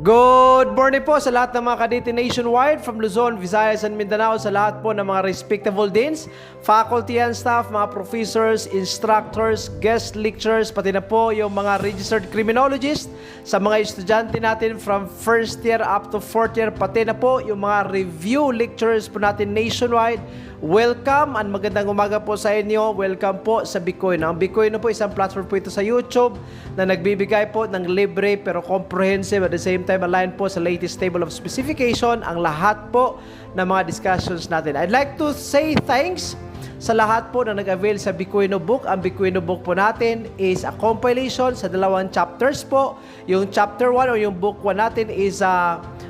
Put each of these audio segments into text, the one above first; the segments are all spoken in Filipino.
Good morning po sa lahat ng mga kadete nationwide from Luzon, Visayas, and Mindanao, sa lahat po ng mga respectable deans, faculty and staff, mga professors, instructors, guest lecturers, pati na po yung mga registered criminologists, sa mga estudyante natin from first year up to fourth year, pati na po yung mga review lecturers po natin nationwide. Welcome and magandang umaga po sa inyo. Welcome po sa Bitcoin. Ang Bitcoin po isang platform po ito sa YouTube na nagbibigay po ng libre pero comprehensive at the same time aligned po sa latest table of specification ang lahat po ng mga discussions natin. I'd like to say thanks sa lahat po na nag-avail sa Bitcoin book. Ang Bitcoin book po natin is a compilation sa dalawang chapters po. Yung chapter 1 o yung book 1 natin is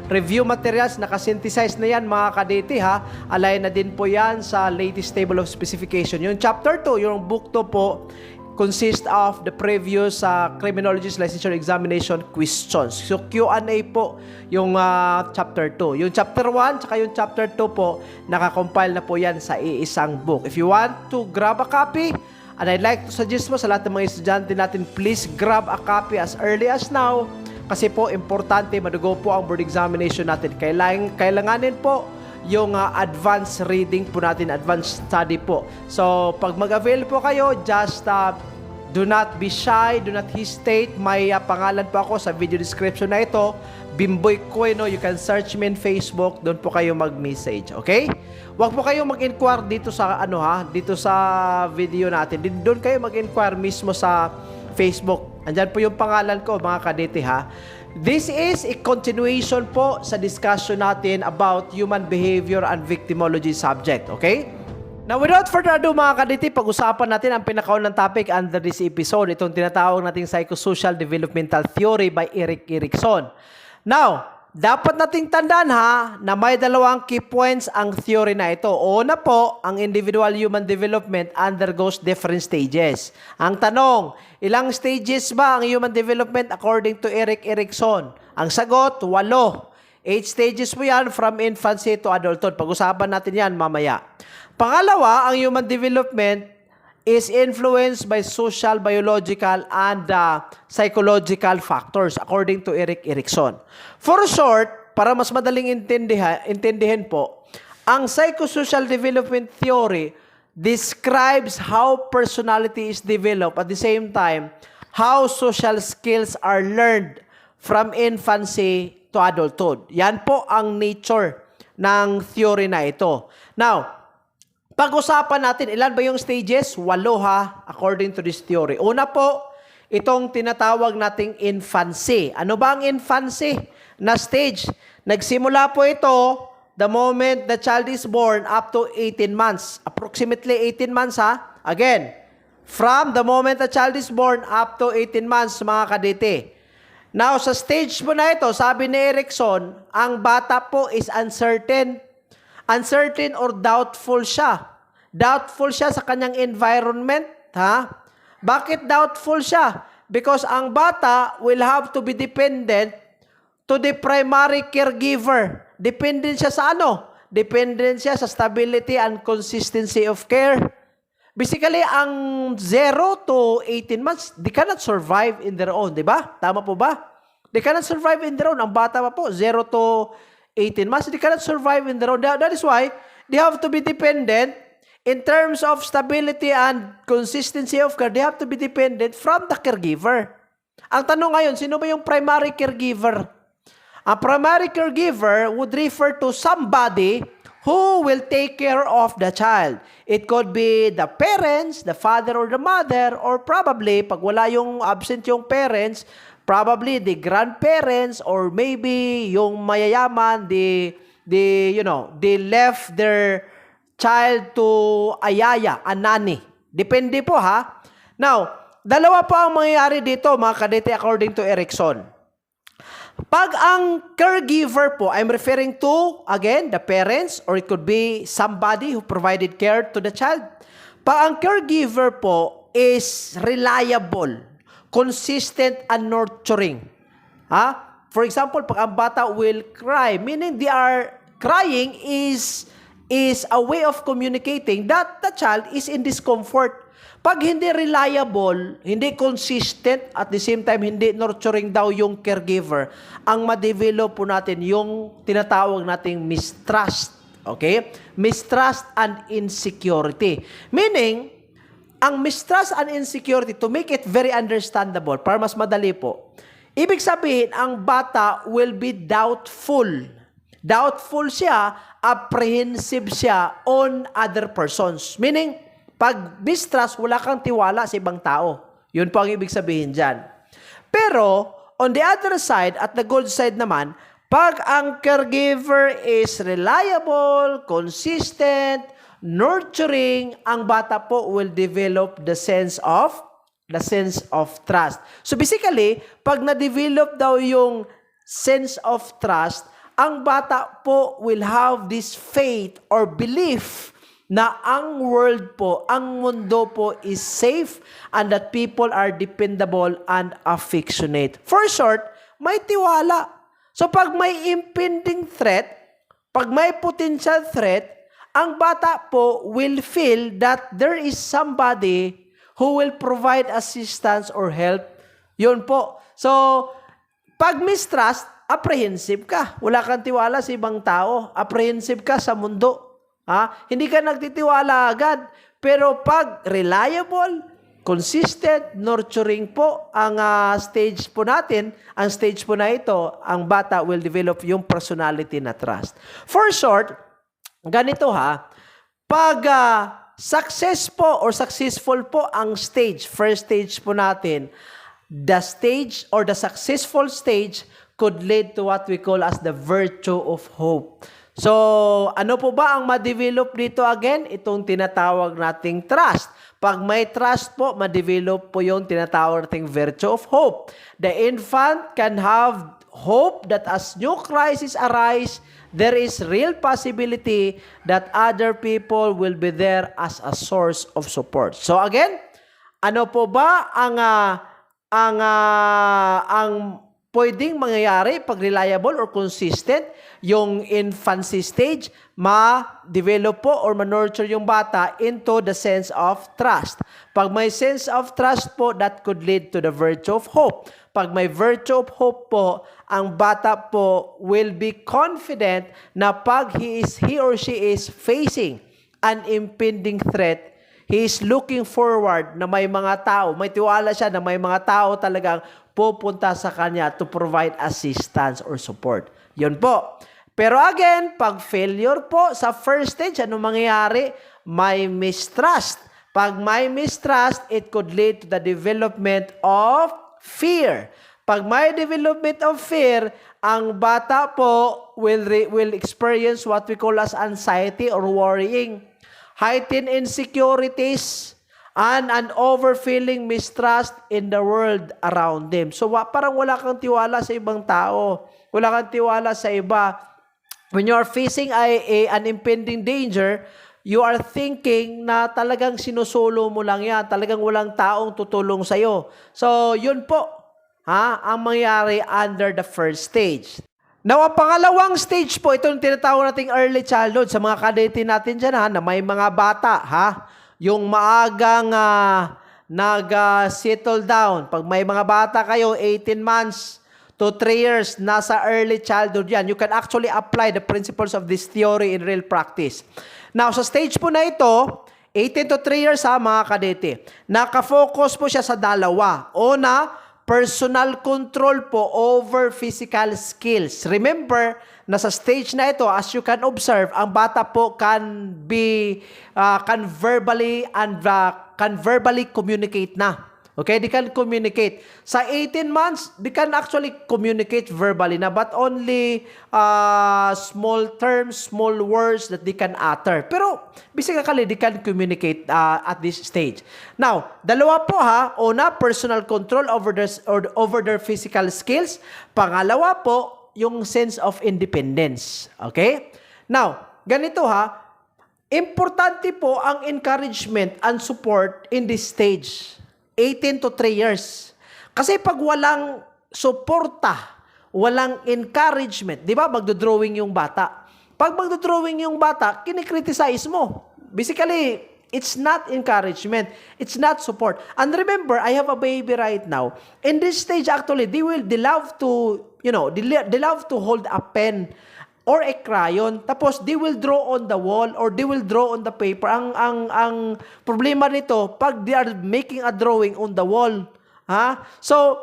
review materials, nakasynthesize na yan mga kadete ha. Align na din po yan sa latest table of specification. Yung chapter 2, yung book 2 po, consist of the previous criminologist licensure examination questions. So Q&A po yung chapter 2. Yung chapter 1 tsaka yung chapter 2 po, nakakompile na po yan sa iisang book. If you want to grab a copy, and I'd like to suggest po sa lahat ng mga estudyante natin, please grab a copy as early as now. Kasi po, importante, madugo po ang board examination natin. Kailanganin po yung advanced reading po natin, advanced study po. So, pag mag-avail po kayo, just do not be shy, do not hesitate. May pangalan po ako sa video description na ito. Bimboy Koino, you can search me in Facebook. Doon po kayo mag-message, okay? Huwag po kayo mag-inquire dito sa, dito sa video natin. Doon kayo mag-inquire mismo sa Facebook. Andyan po yung pangalan ko, mga kadete ha. This is a continuation po sa discussion natin about human behavior and victimology subject, okay? Now, without further ado mga kadete, pag-usapan natin ang pinakaunang topic under this episode, itong tinatawag nating psychosocial developmental theory by Erik Erikson. Now, dapat nating tandaan ha, na may dalawang key points ang theory na ito. Una po, ang individual human development undergoes different stages. Ang tanong, ilang stages ba ang human development according to Erik Erikson? Ang sagot, 8. 8 stages po yan from infancy to adulthood. Pag-usapan natin yan mamaya. Pangalawa, ang human development is influenced by social, biological, and psychological factors according to Erik Erikson. For short, para mas madaling intindihin po, ang psychosocial development theory describes how personality is developed at the same time how social skills are learned from infancy to adulthood. Yan po ang nature ng theory na ito. Now, pag-usapan natin, ilan ba yung stages? 8 ha, according to this theory. Una po, itong tinatawag nating infancy. Ano ba ang infancy na stage? Nagsimula po ito the moment the child is born up to 18 months. Approximately 18 months ha. Again, from the moment the child is born up to 18 months mga kadete. Now, sa stage po na ito, sabi ni Erikson, ang bata po is uncertain. Uncertain or doubtful siya. Doubtful siya sa kanyang environment. Ha? Bakit doubtful siya? Because ang bata will have to be dependent to the primary caregiver. Dependent siya sa ano? Dependent siya sa stability and consistency of care. Basically, ang 0 to 18 months, they cannot survive in their own. Diba? Tama po ba? They cannot survive in their own. Ang bata pa po, 0 to 18 months, they cannot survive in their own. That is why they have to be dependent in terms of stability and consistency of care. They have to be dependent from the caregiver. Ang tanong ngayon, sino ba yung primary caregiver? Ang primary caregiver would refer to somebody who will take care of the child. It could be the parents, the father or the mother, or probably, pag wala yung absent yung parents, probably the grandparents or maybe yung mayayaman, they left their child to a yaya, a nanny. Depende po ha. Now, dalawa po ang mangyayari dito mga kadete according to Erikson. Pag ang caregiver po, I'm referring to, again, the parents or it could be somebody who provided care to the child. Pag ang caregiver po is reliable, consistent and nurturing. Ha? For example, pag ang bata will cry, meaning they are crying is a way of communicating that the child is in discomfort. Pag hindi reliable, hindi consistent, at the same time, hindi nurturing daw yung caregiver, ang ma-develop po natin yung tinatawag nating mistrust. Okay? Mistrust and insecurity. Meaning, ang mistrust and insecurity, to make it very understandable, para mas madali po, ibig sabihin, ang bata will be doubtful. Doubtful siya, apprehensive siya on other persons. Meaning, pag mistrust, wala kang tiwala sa ibang tao. Yun po ang ibig sabihin dyan. Pero, on the other side, at the good side naman, pag ang caregiver is reliable, consistent, nurturing, ang bata po will develop the sense of trust. So basically, pag na-develop daw yung sense of trust, ang bata po will have this faith or belief na ang world po, ang mundo po is safe and that people are dependable and affectionate. For short, may tiwala. So pag may impending threat, pag may potential threat, ang bata po will feel that there is somebody who will provide assistance or help. Yun po. So, pag mistrust, apprehensive ka. Wala kang tiwala sa ibang tao. Apprehensive ka sa mundo. Hindi ka nagtitiwala agad. Pero pag reliable, consistent, nurturing po ang stage po natin, ang stage po na ito, ang bata will develop yung personality na trust. For short, ganito pag success po or successful po ang stage, first stage po natin, the stage or the successful stage could lead to what we call as the virtue of hope. So, ano po ba ang ma-develop dito again? Itong tinatawag nating trust. Pag may trust po, ma-develop po yung tinatawag nating virtue of hope. The infant can have hope that as new crises arise, there is real possibility that other people will be there as a source of support. So again, ano po ba ang pwedeng mangyayari pag reliable or consistent yung infancy stage, ma-develop po or ma-nurture yung bata into the sense of trust. Pag may sense of trust po, that could lead to the virtue of hope. Pag may virtue of hope po, ang bata po will be confident na pag he or she is facing an impending threat, he is looking forward na may mga tao, may tiwala siya na may mga tao talagang pupunta sa kanya to provide assistance or support. Yun po. Pero again, pag failure po sa first stage, ano mangyayari? May mistrust. Pag may mistrust, it could lead to the development of fear. Pag may development of fear, ang bata po will experience what we call as anxiety or worrying, heightened insecurities, and an overfeeling mistrust in the world around them. So parang wala kang tiwala sa ibang tao. Wala kang tiwala sa iba. When you are facing an impending danger, you are thinking na talagang sinusolo mo lang yan. Talagang walang taong tutulong sa'yo. So, yun po, ang mangyari under the first stage. Now, ang pangalawang stage po, ito yung tinatawag nating early childhood. Sa mga kadete natin dyan, na may mga bata, yung maagang nag-settle down. Pag may mga bata kayo, 18 months to 3 years, nasa early childhood yan. You can actually apply the principles of this theory in real practice. Now, sa stage po na ito, 18 to 3 years mga kadete, nakafocus po siya sa dalawa. Una, personal control po over physical skills. Remember, na sa stage na ito, as you can observe, ang bata po can verbally communicate na. Okay, they can communicate. Sa 18 months, they can actually communicate verbally na, but only small terms, small words that they can utter. Pero, basically, they can communicate at this stage. Now, dalawa po una, personal control over their physical skills. Pangalawa po, yung sense of independence. Okay? Now, ganito importante po ang encouragement and support in this stage. 18 to 3 years. Kasi pag walang suporta, walang encouragement, di ba, magdodrawing yung bata. Pag magdodrawing yung bata, kinikriticize mo. Basically, It's not encouragement. It's not support. And remember, I have a baby right now. In this stage, actually, they love to, they love to hold a pen or a crayon. Tapos, they will draw on the wall or they will draw on the paper. Ang problema nito, pag they are making a drawing on the wall. So,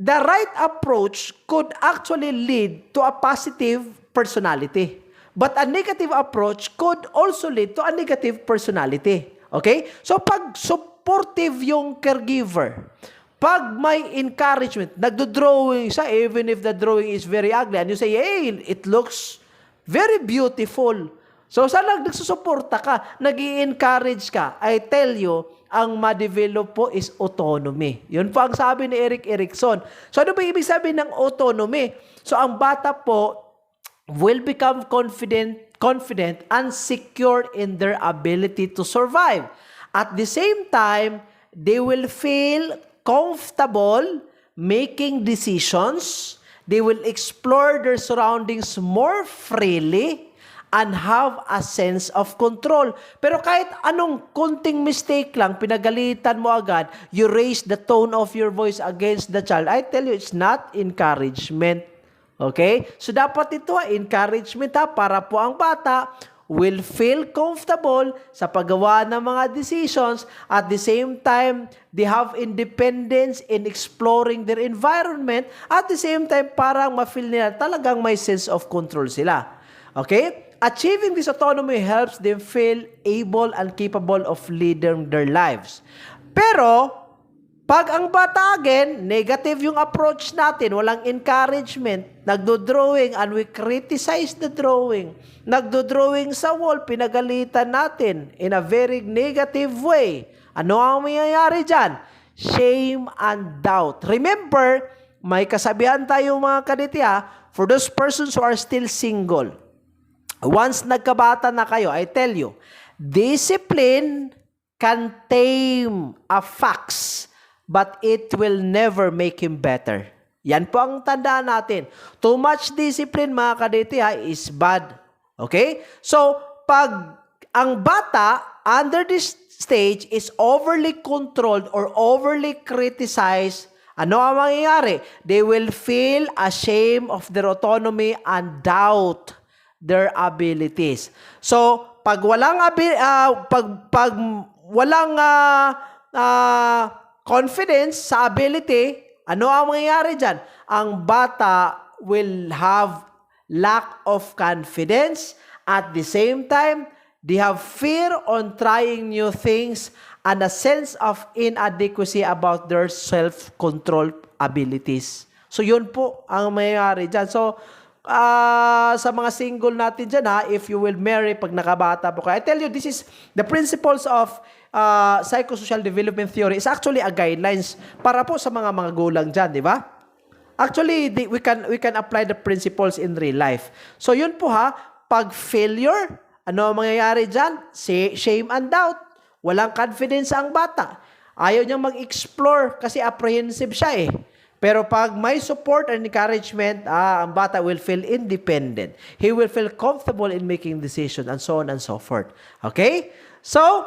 the right approach could actually lead to a positive personality. But a negative approach could also lead to a negative personality. Okay? So, pag supportive yung caregiver, pag may encouragement, nagdo-drawing siya, even if the drawing is very ugly, and you say, hey, it looks very beautiful. So, saan nagsusuporta ka, nag-i-encourage ka, I tell you, ang ma-develop po is autonomy. Yun po ang sabi ni Erik Erikson. So, ano ba ibig sabihin ng autonomy? So, ang bata po will become confident and secure in their ability to survive. At the same time, they will feel comfortable making decisions. They will explore their surroundings more freely and have a sense of control. Pero kahit anong kunting mistake lang, pinagalitan mo agad, you raise the tone of your voice against the child. I tell you, it's not encouragement. Okay? So, dapat ito encouragement para po ang bata will feel comfortable sa paggawa ng mga decisions. At the same time, they have independence in exploring their environment. At the same time, parang ma-feel nila talagang may sense of control sila. Okay? Achieving this autonomy helps them feel able and capable of leading their lives. Pero, pag ang bata again, negative yung approach natin, walang encouragement, nagdo-drawing and we criticize the drawing, nagdo-drawing sa wall, pinagalitan natin in a very negative way. Ano ang mayayari dyan? Shame and doubt. Remember, may kasabihan tayo mga kaditya, for those persons who are still single, once nagkabata na kayo, I tell you, discipline can tame a fox, but it will never make him better. Yan po ang tandaan natin. Too much discipline, mga kaditya, is bad. Okay? So, pag ang bata, under this stage, is overly controlled or overly criticized, ano ang mangyayari? They will feel ashamed of their autonomy and doubt their abilities. So, pag walang confidence sa ability, ano ang mangyayari dyan? Ang bata will have lack of confidence. At the same time, they have fear on trying new things and a sense of inadequacy about their self-control abilities. So, yun po ang mangyayari dyan. So, sa mga single natin dyan, if you will marry pag nakabata po kayo, I tell you, this is the principles of psychosocial development theory is actually a guidelines para po sa mga gulang dyan, di ba? Actually, we can apply the principles in real life. So, yun po pag failure, ano ang mangyayari dyan? Shame and doubt. Walang confidence ang bata. Ayaw niyang mag-explore kasi apprehensive siya Pero pag may support and encouragement, ang bata will feel independent. He will feel comfortable in making decisions and so on and so forth. Okay? So,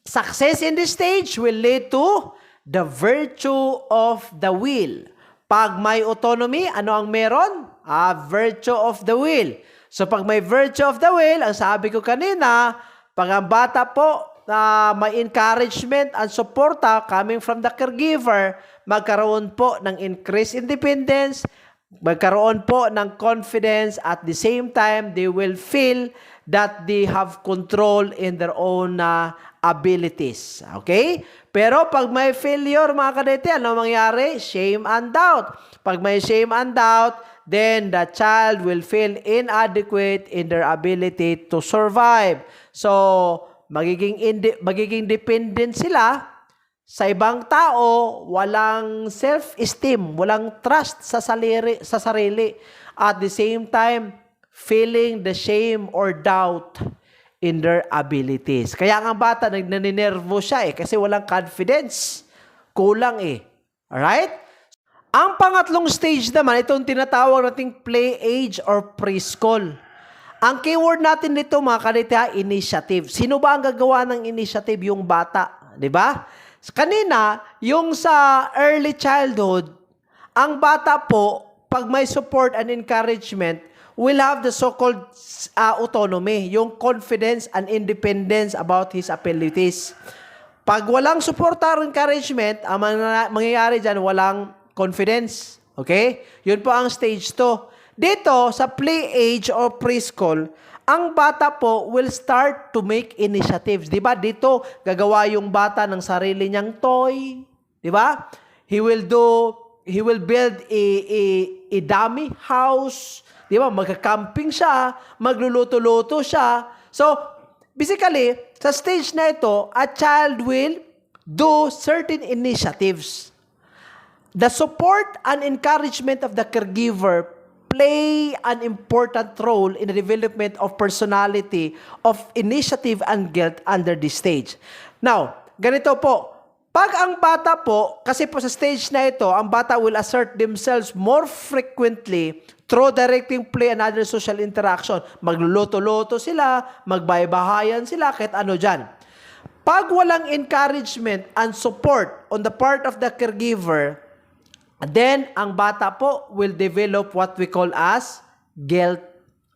success in this stage will lead to the virtue of the will. Pag may autonomy, ano ang meron? Virtue of the will. So, pag may virtue of the will, ang sabi ko kanina, pag ang bata po, may encouragement and suporta coming from the caregiver, magkaroon po ng increased independence, magkaroon po ng confidence, at the same time, they will feel that they have control in their own abilities. Okay? Pero pag may failure, mga kadete, ano mangyari? Shame and doubt. Pag may shame and doubt, then the child will feel inadequate in their ability to survive. So, magiging dependent sila sa ibang tao, walang self-esteem, walang trust sa sarili. At the same time, feeling the shame or doubt in their abilities. Kaya ang bata, nagnanervo siya kasi walang confidence. Kulang Alright? Ang pangatlong stage naman, itong tinatawag nating play age or preschool. Ang keyword natin dito mga kadete, initiative. Sino ba ang gagawa ng initiative? Yung bata, di ba? Kanina, yung sa early childhood, ang bata po, pag may support and encouragement, will have the so-called autonomy, yung confidence and independence about his abilities. Pag walang support or encouragement, ang mangyayari dyan, walang confidence. Okay? Yun po ang stage 2. Dito, sa play age or preschool, ang bata po will start to make initiatives. Di ba? Dito, gagawa yung bata ng sarili niyang toy. Di ba? He will build a dummy house. Di ba? Magka-camping siya, magluluto-luto siya. So, basically, sa stage na ito, a child will do certain initiatives. The support and encouragement of the caregiver play an important role in the development of personality, of initiative and guilt under this stage. Now, ganito po. Pag ang bata po, kasi po sa stage na ito, ang bata will assert themselves more frequently through directing play and other social interaction. Magluluto-luto sila, magbaybahayan sila, kahit ano dyan. Pag walang encouragement and support on the part of the caregiver, then, ang bata po will develop what we call as guilt.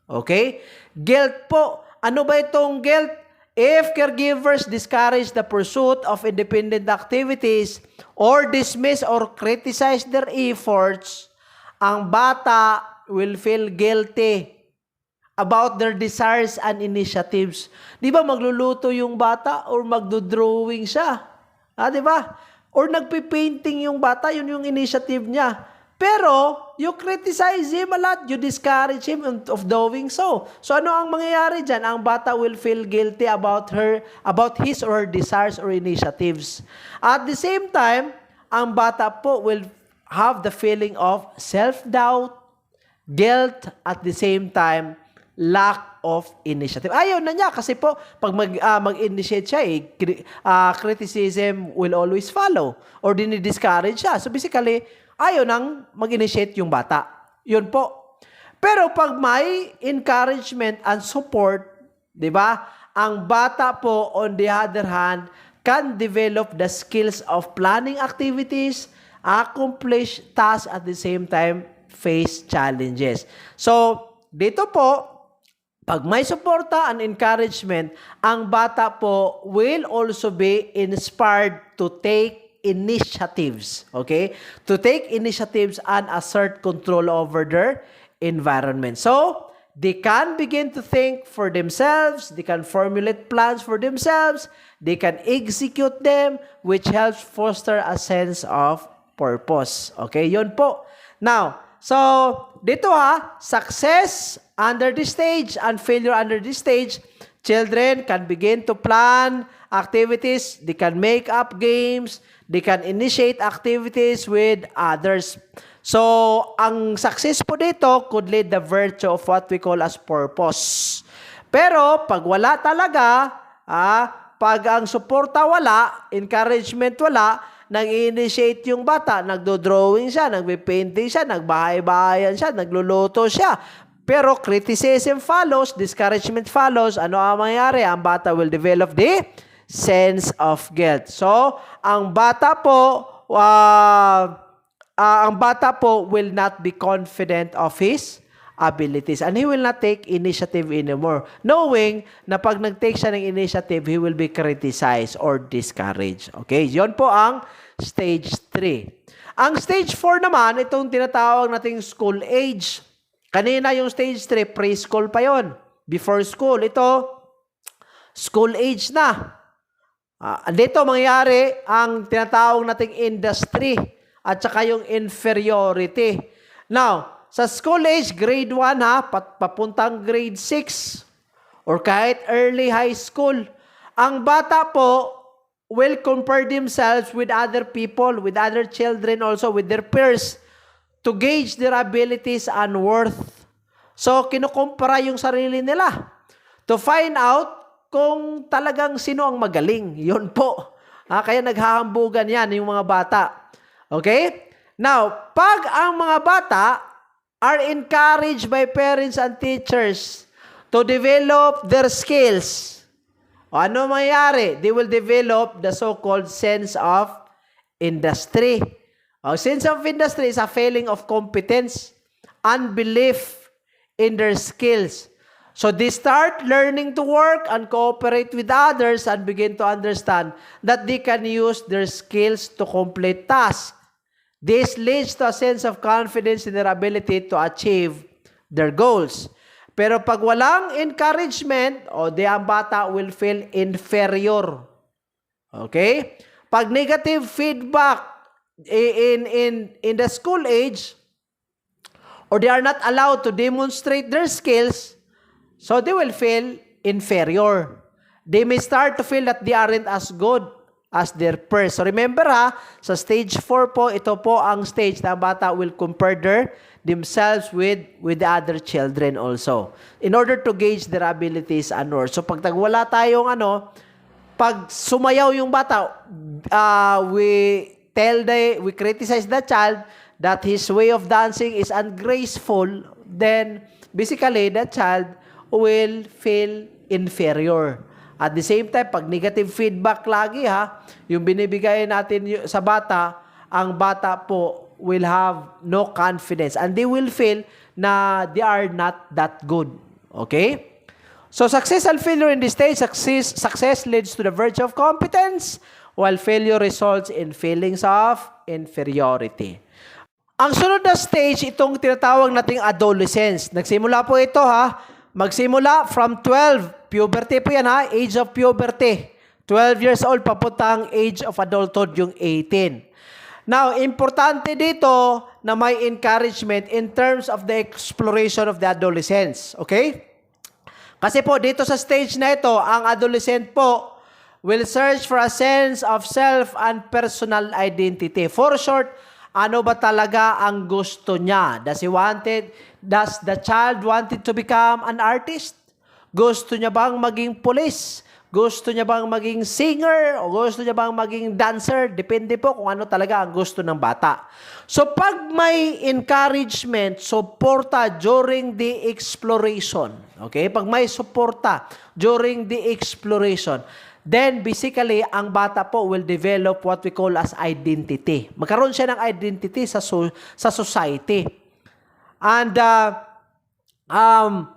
Okay? Guilt po. Ano ba itong guilt? If caregivers discourage the pursuit of independent activities or dismiss or criticize their efforts, ang bata will feel guilty about their desires and initiatives. Di ba magluluto yung bata or magdodrawing siya? Di ba? Or nagpipainting yung bata, yun yung initiative niya. Pero, you criticize him a lot, you discourage him of doing so. So, ano ang mangyayari dyan? Ang bata will feel guilty about his or her desires or initiatives. At the same time, ang bata po will have the feeling of self-doubt, guilt, at the same time, lack of initiative. Ayaw na niya kasi po, pag mag-initiate siya, criticism will always follow or dinidiscourage siya. So basically, ayaw nang mag-initiate yung bata. Yun po. Pero pag may encouragement and support, di ba, ang bata po, on the other hand, can develop the skills of planning activities, accomplish tasks at the same time, face challenges. So, dito po, pag may suporta and encouragement, ang bata po will also be inspired to take initiatives. Okay? To take initiatives and assert control over their environment. So, they can begin to think for themselves, they can formulate plans for themselves, they can execute them, which helps foster a sense of purpose. Okay? Yun po. Now, so, dito success under this stage and failure under this stage, children can begin to plan activities, they can make up games, they can initiate activities with others. So, ang success po dito could lead the virtue of what we call as purpose. Pero, pag wala talaga, pag ang suporta wala, encouragement wala, nag-initiate yung bata, nagdo-drawing siya, nagbe-painting siya, nagbahay-bahayan siya, nagluluto siya. Pero criticism follows, discouragement follows, ano ang mangyayari? Ang bata will develop the sense of guilt. So, ang bata po will not be confident of his abilities and he will not take initiative anymore, knowing na pag nag-take siya ng initiative, he will be criticized or discouraged. Okay? Yon po ang stage 3. Ang stage 4 naman, itong tinatawag nating school age. Kanina yung stage 3, preschool pa yon. Before school, ito, school age na. Dito mangyayari ang tinatawag nating industry at saka yung inferiority. Now, sa school age, grade 1 papuntang grade 6 or kahit early high school, ang bata po will compare themselves with other people, with other children also, with their peers, to gauge their abilities and worth. So, kinukumpara yung sarili nila to find out kung talagang sino ang magaling. Yun po. Kaya naghahambugan yan yung mga bata. Okay? Now, pag ang mga bata are encouraged by parents and teachers to develop their skills. O ano mangyayari? They will develop the so-called sense of industry. O, sense of industry is a feeling of competence, unbelief in their skills. So they start learning to work and cooperate with others and begin to understand that they can use their skills to complete tasks. This leads to a sense of confidence in their ability to achieve their goals. Pero pag walang encouragement, ang bata will feel inferior. Okay? Pag negative feedback in the school age, or they are not allowed to demonstrate their skills, so they will feel inferior. They may start to feel that they aren't as good as their peers. So remember sa stage 4 po, ito po ang stage na bata will compare themselves with the other children also. In order to gauge their abilities and worth. So pag wala tayong pag sumayaw yung bata, we criticize the child that his way of dancing is ungraceful, then basically the child will feel inferior. At the same time, pag negative feedback lagi yung binibigay natin sa bata, ang bata po will have no confidence and they will feel na they are not that good. Okay? So success and failure in this stage, success leads to the virtue of competence, while failure results in feelings of inferiority. Ang sunod na stage, itong tinatawag nating adolescence. Nagsimula po ito magsimula from 12, puberty po yan age of puberty. 12 years old, papunta ang age of adulthood, yung 18. Now, importante dito na may encouragement in terms of the exploration of the adolescence. Okay? Kasi po, dito sa stage na ito, ang adolescent po will search for a sense of self and personal identity. For short, ano ba talaga ang gusto niya? Does the child wanted to become an artist? Gusto niya bang maging police? Gusto niya bang maging singer? O gusto niya bang maging dancer? Depende po kung ano talaga ang gusto ng bata. So pag may encouragement, suporta during the exploration. Okay? Pag may suporta during the exploration, then basically, ang bata po will develop what we call as identity. Magkaroon siya ng identity sa society. And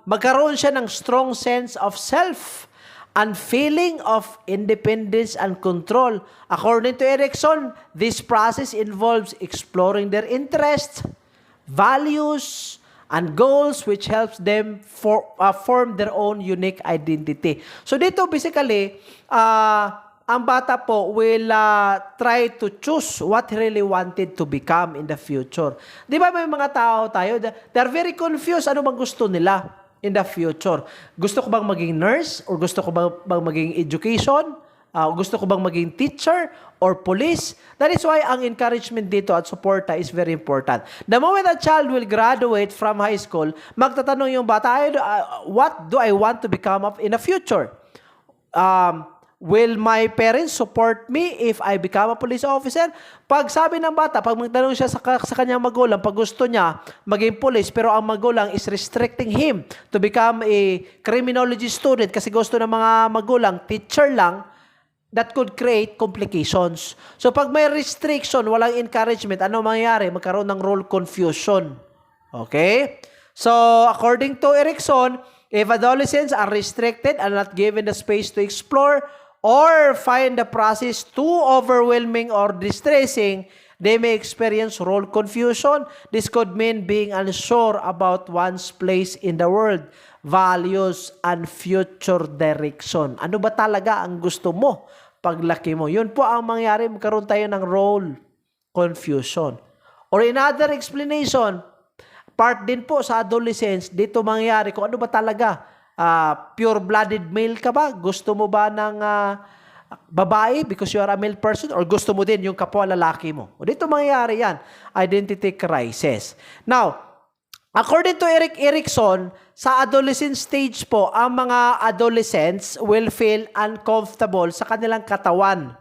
magkaroon siya ng strong sense of self and feeling of independence and control. According to Erikson, this process involves exploring their interests, values, and goals which helps them form their own unique identity. So dito basically, ang bata po will try to choose what he really wanted to become in the future. Di ba may mga tao tayo, they're very confused ano bang gusto nila in the future. Gusto ko bang maging nurse? Or gusto ko bang maging education? Gusto ko bang maging teacher or police? That is why ang encouragement dito at suporta is very important. The moment a child will graduate from high school, magtatanong yung bata, what do I want to become in the future? Will my parents support me if I become a police officer? Pag sabi ng bata, pag magtanong siya sa kanyang magulang, pag gusto niya maging police, pero ang magulang is restricting him to become a criminology student kasi gusto ng mga magulang, teacher lang, that could create complications. So pag may restriction, walang encouragement, ano mangyayari? Magkaroon ng role confusion. Okay? So according to Erikson, if adolescents are restricted and not given the space to explore or find the process too overwhelming or distressing, they may experience role confusion. This could mean being unsure about one's place in the world, values, and future direction. Ano ba talaga ang gusto mo paglaki mo? Yun po ang mangyari, magkaroon tayo ng role confusion. Or in other explanation, part din po sa adolescence, dito mangyari kung ano ba talaga. Pure-blooded male ka ba? Gusto mo ba ng babae because you are a male person? Or gusto mo din yung kapwa lalaki mo? O dito mangyayari yan. Identity crisis. Now, according to Erikson, sa adolescent stage po, ang mga adolescents will feel uncomfortable sa kanilang katawan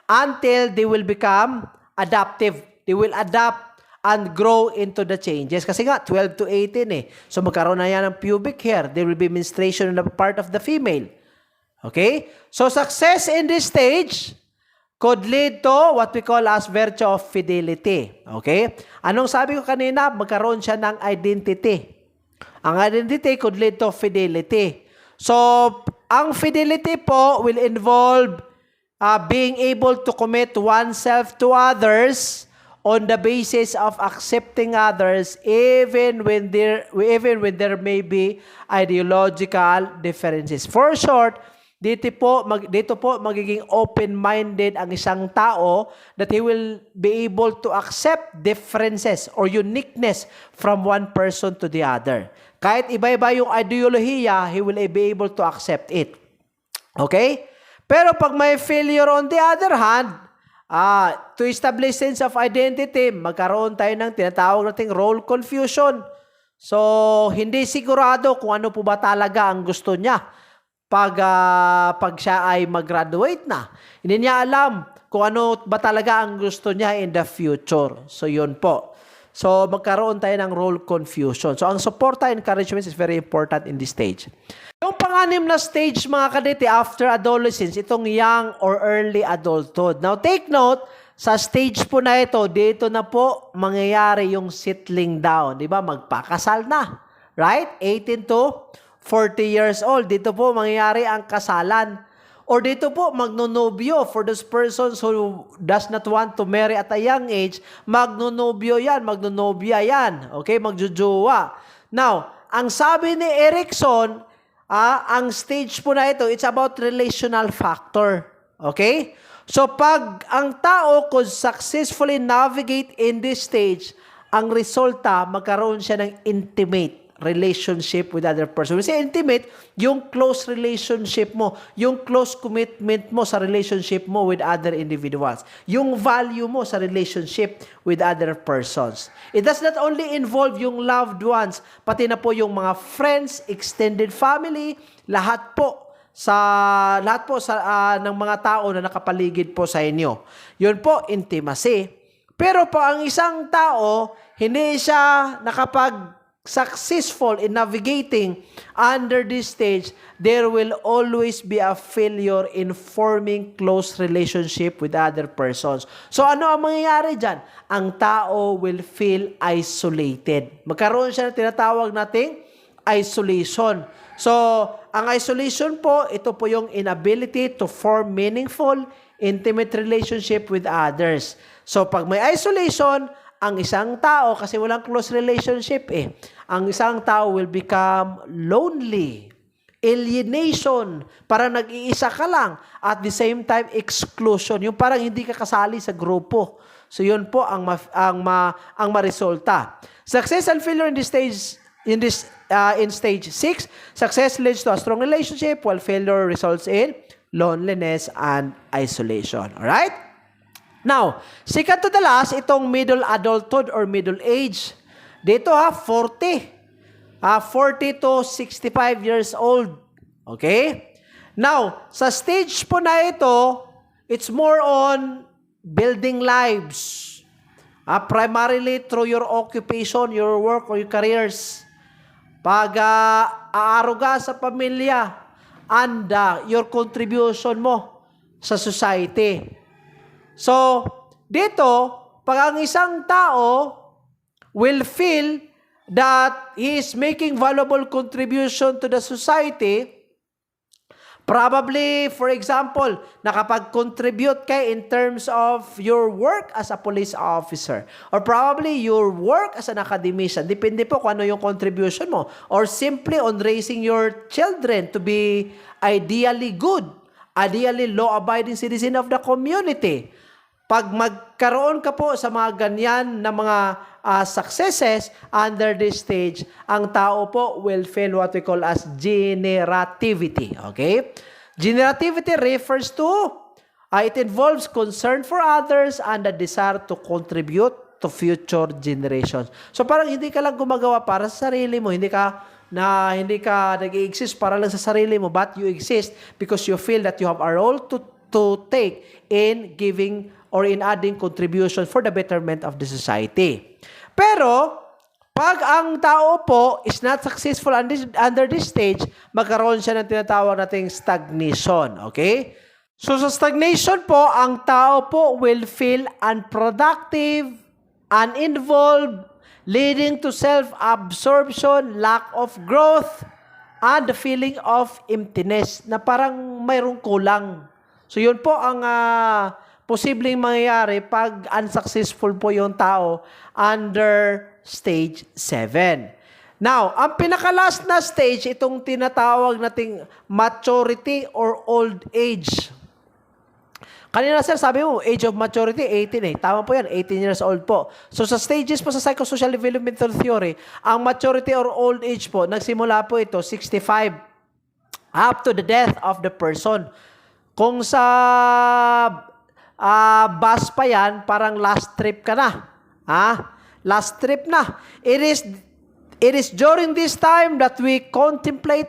until they will become adaptive. They will adapt and grow into the changes. Kasi nga, 12 to 18 eh. So magkaroon na yan ng pubic hair. There will be menstruation on the part of the female. Okay? So success in this stage could lead to what we call as virtue of fidelity. Okay? Anong sabi ko kanina? Magkaroon siya ng identity. Ang identity could lead to fidelity. So, ang fidelity po will involve being able to commit oneself to others on the basis of accepting others even when there may be ideological differences. For short, dito po magiging open-minded ang isang tao that he will be able to accept differences or uniqueness from one person to the other. Kahit iba-iba yung ideolohiya, he will be able to accept it. Okay? Pero pag may failure on the other hand, to establish sense of identity, magkaroon tayo ng tinatawag nating role confusion. So, hindi sigurado kung ano po ba talaga ang gusto niya pag siya ay mag-graduate na. Hindi niya alam kung ano ba talaga ang gusto niya in the future. So, yun po. So, magkaroon tayo ng role confusion. So, ang support and encouragement is very important in this stage. Yung panganim na stage, mga kadete, after adolescence, itong young or early adulthood. Now, take note, sa stage po na ito, dito na po mangyayari yung settling down. Di ba? Magpakasal na. Right? 18 to 40 years old. Dito po mangyayari ang kasalan. Or dito po, magnonobyo for those persons who does not want to marry at a young age, magnonobyo yan, magnonobya yan. Okay, magjujowa. Now, ang sabi ni Erickson, ang stage po na ito, it's about relational factor. Okay? So, pag ang tao could successfully navigate in this stage, ang resulta, magkaroon siya ng intimate relationship with other person. When say intimate, yung close relationship mo, yung close commitment mo sa relationship mo with other individuals, yung value mo sa relationship with other persons. It does not only involve yung loved ones, pati na po yung mga friends, extended family, lahat po ng mga tao na nakapaligid po sa inyo. Yun po, intimacy. Pero po ang isang tao, hindi siya successful in navigating under this stage, there will always be a failure in forming close relationship with other persons. So ano ang mangyayari dyan? Ang tao will feel isolated. Magkaroon siya ng tinatawag nating isolation. So, ang isolation po, ito po yung inability to form meaningful, intimate relationship with others. So, pag may isolation, ang isang tao, kasi walang close relationship ang isang tao will become lonely, alienation, parang nag-iisa ka lang, at the same time, exclusion, yung parang hindi ka kasali sa grupo. So, yun po ang maresulta. Success and failure in stage 6, success leads to a strong relationship, while failure results in loneliness and isolation. Alright? Now, second to the last, itong middle adulthood or middle age. Dito 40. 40 to 65 years old. Okay? Now, sa stage po na ito, it's more on building lives. Primarily through your occupation, your work, or your careers. Pag aaruga sa pamilya and your contribution mo sa society. So, dito, pag ang isang tao will feel that he is making valuable contribution to the society, probably, for example, nakapag-contribute kay in terms of your work as a police officer, or probably your work as an academician. Depende po kung ano yung contribution mo. Or simply on raising your children to be ideally good, ideally law-abiding citizen of the community. Pag magkaroon ka po sa mga ganyan na mga successes under this stage, ang tao po will feel what we call as generativity. Okay? Generativity refers to, it involves concern for others and a desire to contribute to future generations. So parang hindi ka lang gumagawa para sa sarili mo, hindi ka nag-i-exist para lang sa sarili mo, but you exist because you feel that you have a role to to take in giving or in adding contribution for the betterment of the society. Pero, pag ang tao po is not successful under this stage, magkaroon siya ng tinatawag nating stagnation. Okay? So, sa stagnation po, ang tao po will feel unproductive, uninvolved, leading to self-absorption, lack of growth, and the feeling of emptiness, na parang mayroong kulang. So, yun po ang posibleng mangyayari pag unsuccessful po yung tao under stage 7. Now, ang pinaka-last na stage, itong tinatawag nating maturity or old age. Kanina sir, sabi mo, age of maturity, 18 eh. Tama po yan, 18 years old po. So sa stages po sa psychosocial developmental theory, ang maturity or old age po, nagsimula po ito, 65, up to the death of the person. Kung sa bus pa yan, parang last trip ka na. Last trip na. It is during this time that we contemplate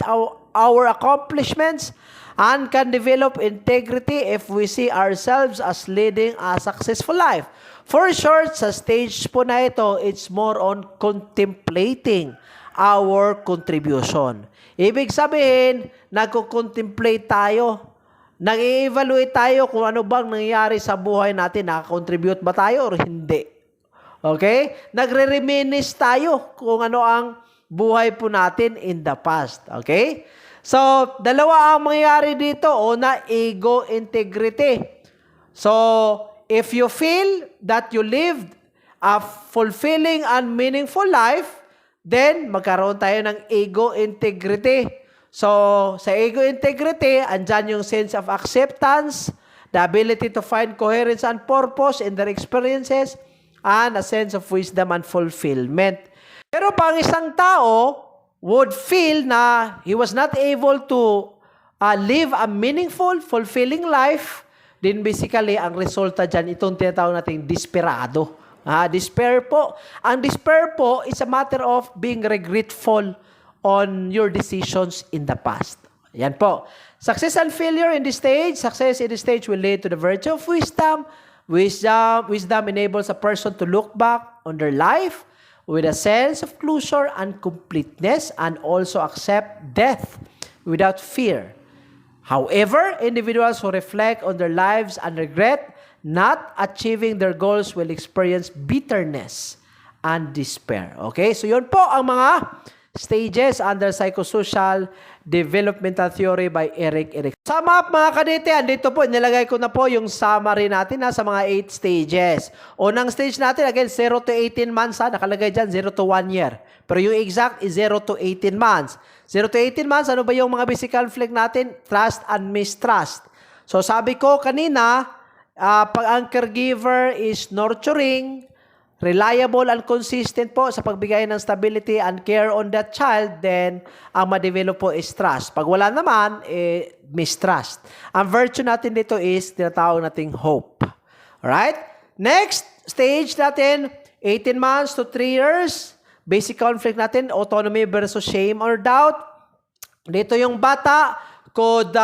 our accomplishments and can develop integrity if we see ourselves as leading a successful life. For short, sa stage po na ito, it's more on contemplating our contribution. Ibig sabihin, nagko-contemplate tayo. Nag-i-evaluate tayo kung ano bang nangyayari sa buhay natin. Nakakontribute ba tayo or hindi? Okay? Nagre-reminisce tayo kung ano ang buhay po natin in the past. Okay? So, dalawa ang mangyayari dito. Una, ego integrity. So, if you feel that you lived a fulfilling and meaningful life, then magkaroon tayo ng ego integrity. So, sa ego integrity, andyan yung sense of acceptance, the ability to find coherence and purpose in their experiences, and a sense of wisdom and fulfillment. Pero pang isang tao would feel na he was not able to live a meaningful, fulfilling life, then basically, ang resulta dyan, itong tinatawag nating desperado. Despair po. Ang despair po is a matter of being regretful on your decisions in the past. Yan po. Success and failure in this stage. Success in this stage will lead to the virtue of wisdom. Wisdom enables a person to look back on their life with a sense of closure and completeness and also accept death without fear. However, individuals who reflect on their lives and regret not achieving their goals will experience bitterness and despair. Okay? So yun po ang mga stages under psychosocial developmental theory by Erik Erikson. Sum up mga kadete, andito po, nilagay ko na po yung summary natin sa mga 8 stages. Unang stage natin, again, 0 to 18 months, nakalagay dyan, 0 to 1 year. Pero yung exact is 0 to 18 months. 0 to 18 months, ano ba yung mga basic conflict natin? Trust and mistrust. So sabi ko kanina, pag ang caregiver is nurturing, reliable and consistent po sa pagbigay ng stability and care on that child, then ang ma-develop po is trust. Pag wala naman, mistrust. Ang virtue natin dito is tinatawag nating hope. Alright? Next stage natin, 18 months to 3 years. Basic conflict natin, autonomy versus shame or doubt. Dito yung bata could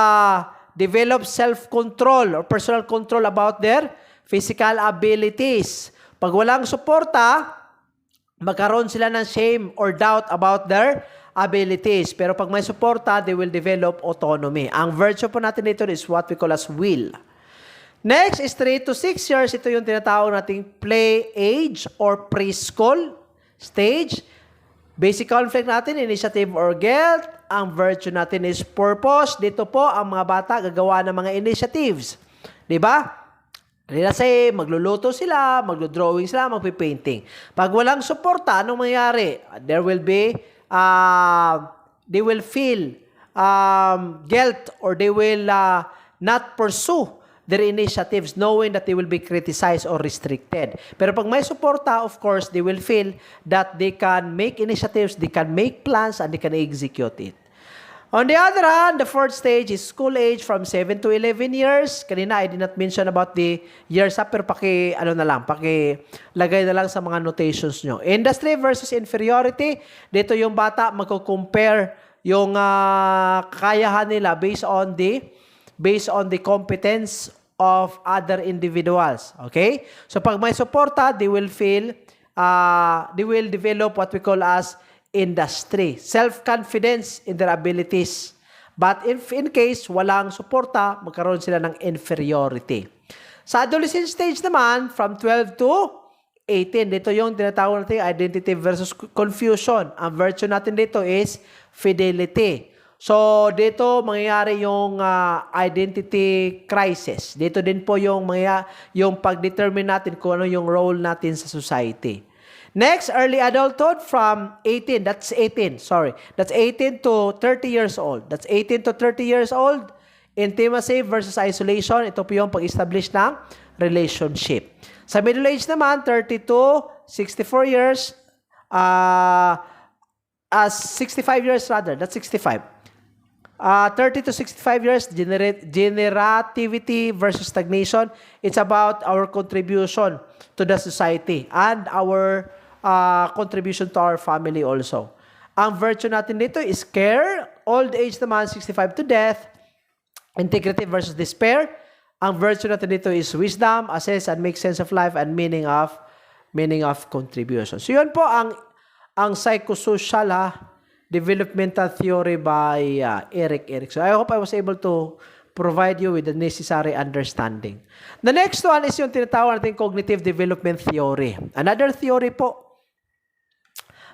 develop self-control or personal control about their physical abilities. Pag walang suporta, magkaroon sila ng shame or doubt about their abilities. Pero pag may suporta, they will develop autonomy. Ang virtue po natin dito is what we call as will. Next is 3 to 6 years. Ito yung tinatawag nating play age or preschool stage. Basic conflict natin, initiative or guilt. Ang virtue natin is purpose. Dito po, ang mga bata gagawa ng mga initiatives. Diba? Let's say, magluluto sila, maglo-drawing sila, magpipainting. Pag walang suporta, anong mangyari? There will be, they will feel guilt or they will not pursue their initiatives knowing that they will be criticized or restricted. Pero pag may suporta, of course, they will feel that they can make initiatives, they can make plans, and they can execute it. On the other hand, the fourth stage is school age from 7 to 11 years. Kanina, I did not mention about the years up, pero pakilagay na lang sa mga notations nyo. Industry versus inferiority. Dito yung bata magko-compare yung kakayahan nila based on the based on the competence of other individuals. Okay? So pag may suporta, they will develop what we call as industry. Self-confidence in their abilities. But if in case walang suporta, magkaroon sila ng inferiority. Sa adolescent stage naman, from 12 to 18, dito yung tinatawag natin identity versus confusion. Ang virtue natin dito is fidelity. So, dito mangyayari yung identity crisis. Dito din po yung pag-determine natin kung ano yung role natin sa society. Next, early adulthood from 18. That's 18 to 30 years old. That's 18 to 30 years old. Intimacy versus isolation. Ito po yung pag-establish ng relationship. Sa middle age naman, 30 to 64 years. 65 years rather. That's 65. 30 to 65 years, generativity versus stagnation. It's about our contribution to the society and our contribution to our family also. Ang virtue natin dito is care. Old age naman, 65 to death. Integrity versus despair. Ang virtue natin dito is wisdom, assess and make sense of life and meaning of contribution. So yun po ang psychosocial developmental theory by Erik Erikson. I hope I was able to provide you with the necessary understanding. The next one is yung tinatawag natin cognitive development theory. Another theory po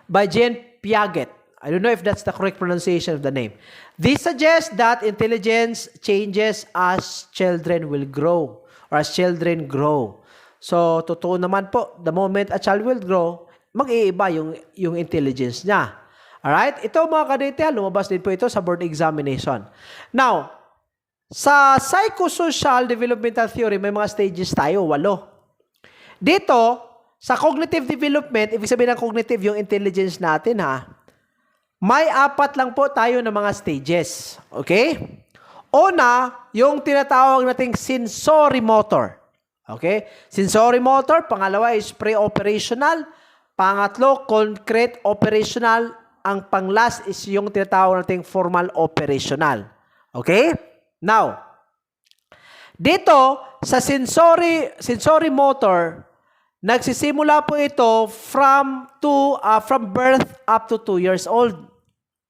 by Jean Piaget. I don't know if that's the correct pronunciation of the name. This suggests that intelligence changes as children will grow or as children grow. So, totoo naman po, the moment a child will grow, mag-iiba yung intelligence niya. Alright? Ito mga kadete, lumabas din po ito sa board examination. Now, sa psychosocial developmental theory, may mga stages tayo, 8. Dito, sa cognitive development, ibig sabihin ng cognitive yung intelligence natin may 4 lang po tayo ng mga stages. Okay? Una, yung tinatawag nating sensory motor. Okay? Sensory motor, pangalawa is pre-operational, pangatlo, concrete operational, ang pang-last is yung tinatawag nating formal operational. Okay? Now, dito, sa sensory motor, nagsisimula po ito from birth up to 2 years old.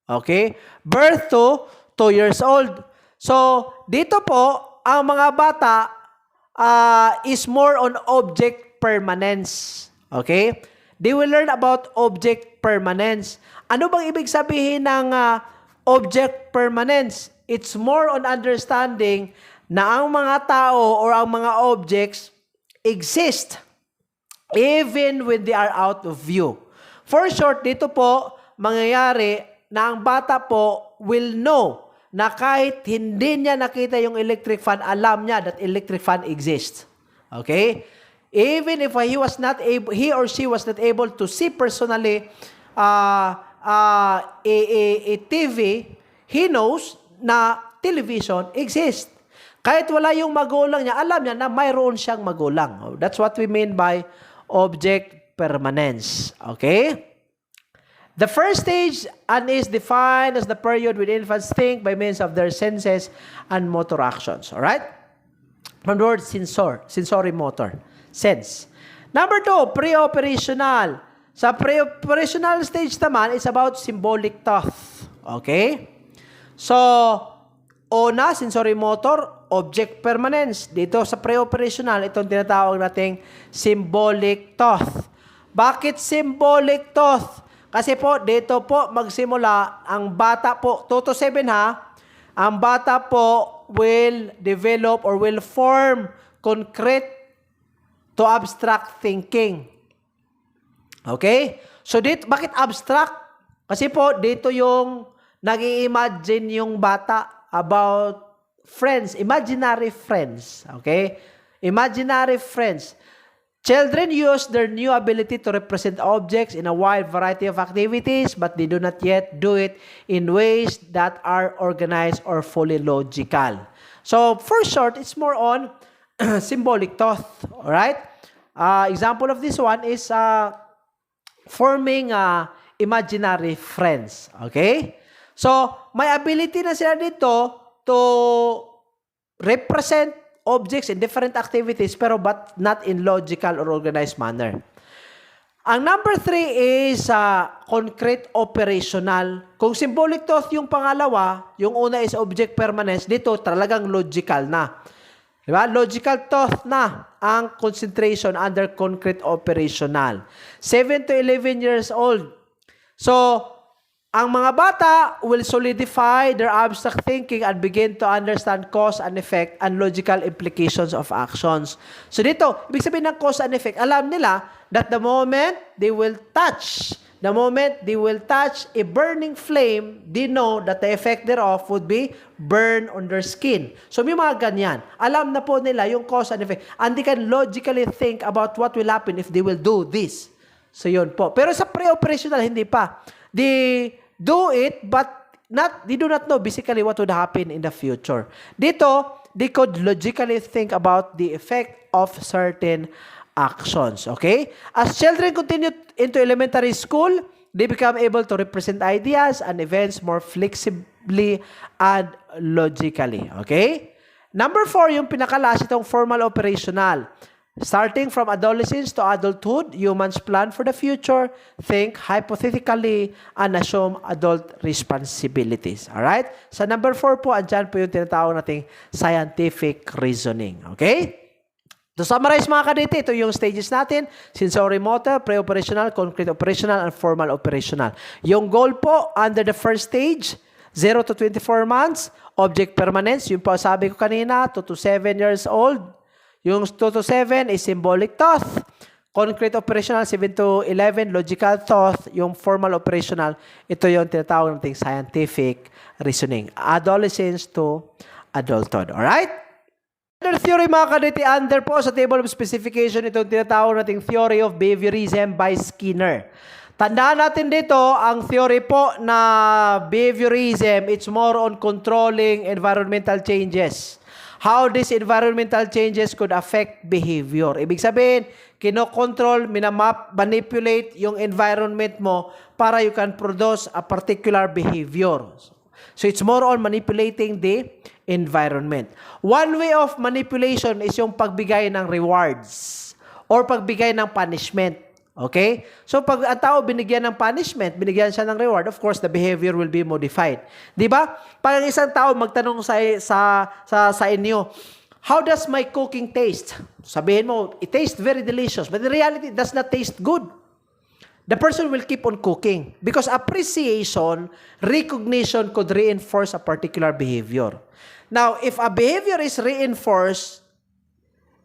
Okay? Birth to 2 years old. So, dito po, ang mga bata is more on object permanence. Okay? They will learn about object permanence. Ano bang ibig sabihin ng object permanence? It's more on understanding na ang mga tao or ang mga objects exist even when they are out of view. For short, dito po, mangyayari na ang bata po will know na kahit hindi niya nakita yung electric fan, alam niya that electric fan exists. Okay? Even if he or she was not able to see personally a TV, he knows na television exists. Kahit wala yung magulang niya, alam niya na mayroon siyang magulang. That's what we mean by object permanence. Okay? The first stage is defined as the period when infants think by means of their senses and motor actions. Alright? From the word sensory motor. Sense. Number 2, pre-operational. Sa pre-operational stage naman, it's about symbolic thought. Okay? So, una, sensory motor, object permanence. Dito sa pre-operational, itong tinatawag nating symbolic thought. Bakit symbolic thought? Kasi po, dito po magsimula, ang bata po, 2 to 7 ang bata po will develop or will form concrete to abstract thinking. Okay? So, dito, bakit abstract? Kasi po, dito yung nag-i-imagine yung bata about friends, imaginary friends. Okay? Imaginary friends. Children use their new ability to represent objects in a wide variety of activities, but they do not yet do it in ways that are organized or fully logical. So, for short, it's more on symbolic thought. Alright? Example of this one is forming imaginary friends. Okay? So, may ability na sila dito to represent objects in different activities pero but not in logical or organized manner. Ang number 3 is concrete operational. Kung symbolic thought yung pangalawa, yung una is object permanence, dito talagang logical na. Diba? Logical thought na ang concentration under concrete operational. 7 to 11 years old. So, ang mga bata will solidify their abstract thinking and begin to understand cause and effect and logical implications of actions. So dito, ibig sabihin ng cause and effect, alam nila that the moment they will touch a burning flame, they know that the effect thereof would be burn on their skin. So may mga ganyan. Alam na po nila yung cause and effect. And they can logically think about what will happen if they will do this. So yun po. Pero sa pre-operational, hindi pa. They do it, but they do not know basically what would happen in the future. Dito, they could logically think about the effect of certain actions. Okay? As children continue into elementary school, they become able to represent ideas and events more flexibly and logically. Okay? Number 4, yung pinakalas, itong formal operational. Starting from adolescence to adulthood, humans plan for the future, think hypothetically, and assume adult responsibilities. Alright? Sa number 4 po, andyan po yung tinatawag nating scientific reasoning. Okay? To summarize mga kadete, ito yung stages natin: sensory motor, pre-operational, concrete operational, and formal operational. Yung goal po, under the first stage, 0 to 24 months, object permanence, yung po sabi ko kanina, 2 to 7 years old. Yung 2 to 7 is symbolic thought. Concrete operational, 7 to 11, logical thought. Yung formal operational, ito yung tinatawag nating scientific reasoning. Adolescence to adulthood. Alright? Another theory mga kadete, under po sa table of specification, itong tinatawag nating theory of behaviorism by Skinner. Tandaan natin dito, ang theory po na behaviorism, it's more on controlling environmental changes. How these environmental changes could affect behavior. Ibig sabihin, kinokontrol, manipulate yung environment mo para you can produce a particular behavior. So it's more on manipulating the environment. One way of manipulation is yung pagbigay ng rewards or pagbigay ng punishment. Okay? So, pag ang tao binigyan ng punishment, binigyan siya ng reward, of course, the behavior will be modified. Di ba? Pag ang isang tao magtanong sa inyo, how does my cooking taste? Sabihin mo, it tastes very delicious, but in reality, it does not taste good. The person will keep on cooking because appreciation, recognition could reinforce a particular behavior. Now, if a behavior is reinforced,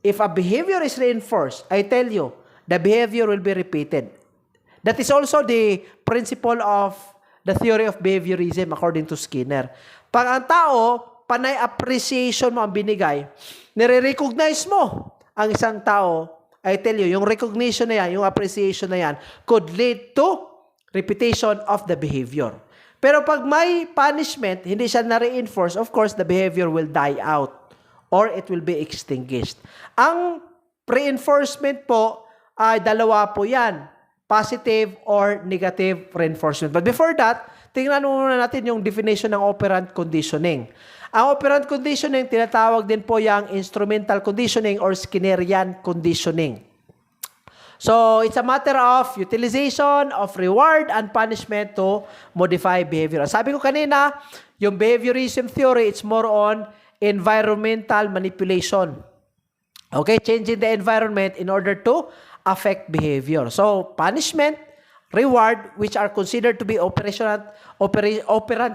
I tell you, the behavior will be repeated. That is also the principle of the theory of behaviorism according to Skinner. Pag ang tao, panay appreciation mo ang binigay, nire-recognize mo ang isang tao, I tell you, yung recognition na yan, yung appreciation na yan, could lead to repetition of the behavior. Pero pag may punishment, hindi siya na-reinforce, of course, the behavior will die out or it will be extinguished. Ang reinforcement po, ay dalawa po yan. Positive or negative reinforcement. But before that, tingnan muna natin yung definition ng operant conditioning. Ang operant conditioning, tinatawag din po yung instrumental conditioning or Skinnerian conditioning. So, it's a matter of utilization of reward and punishment to modify behavior. Sabi ko kanina, yung behaviorism theory, it's more on environmental manipulation. Okay? Changing the environment in order to affect behavior. So, punishment, reward, which are considered to be operant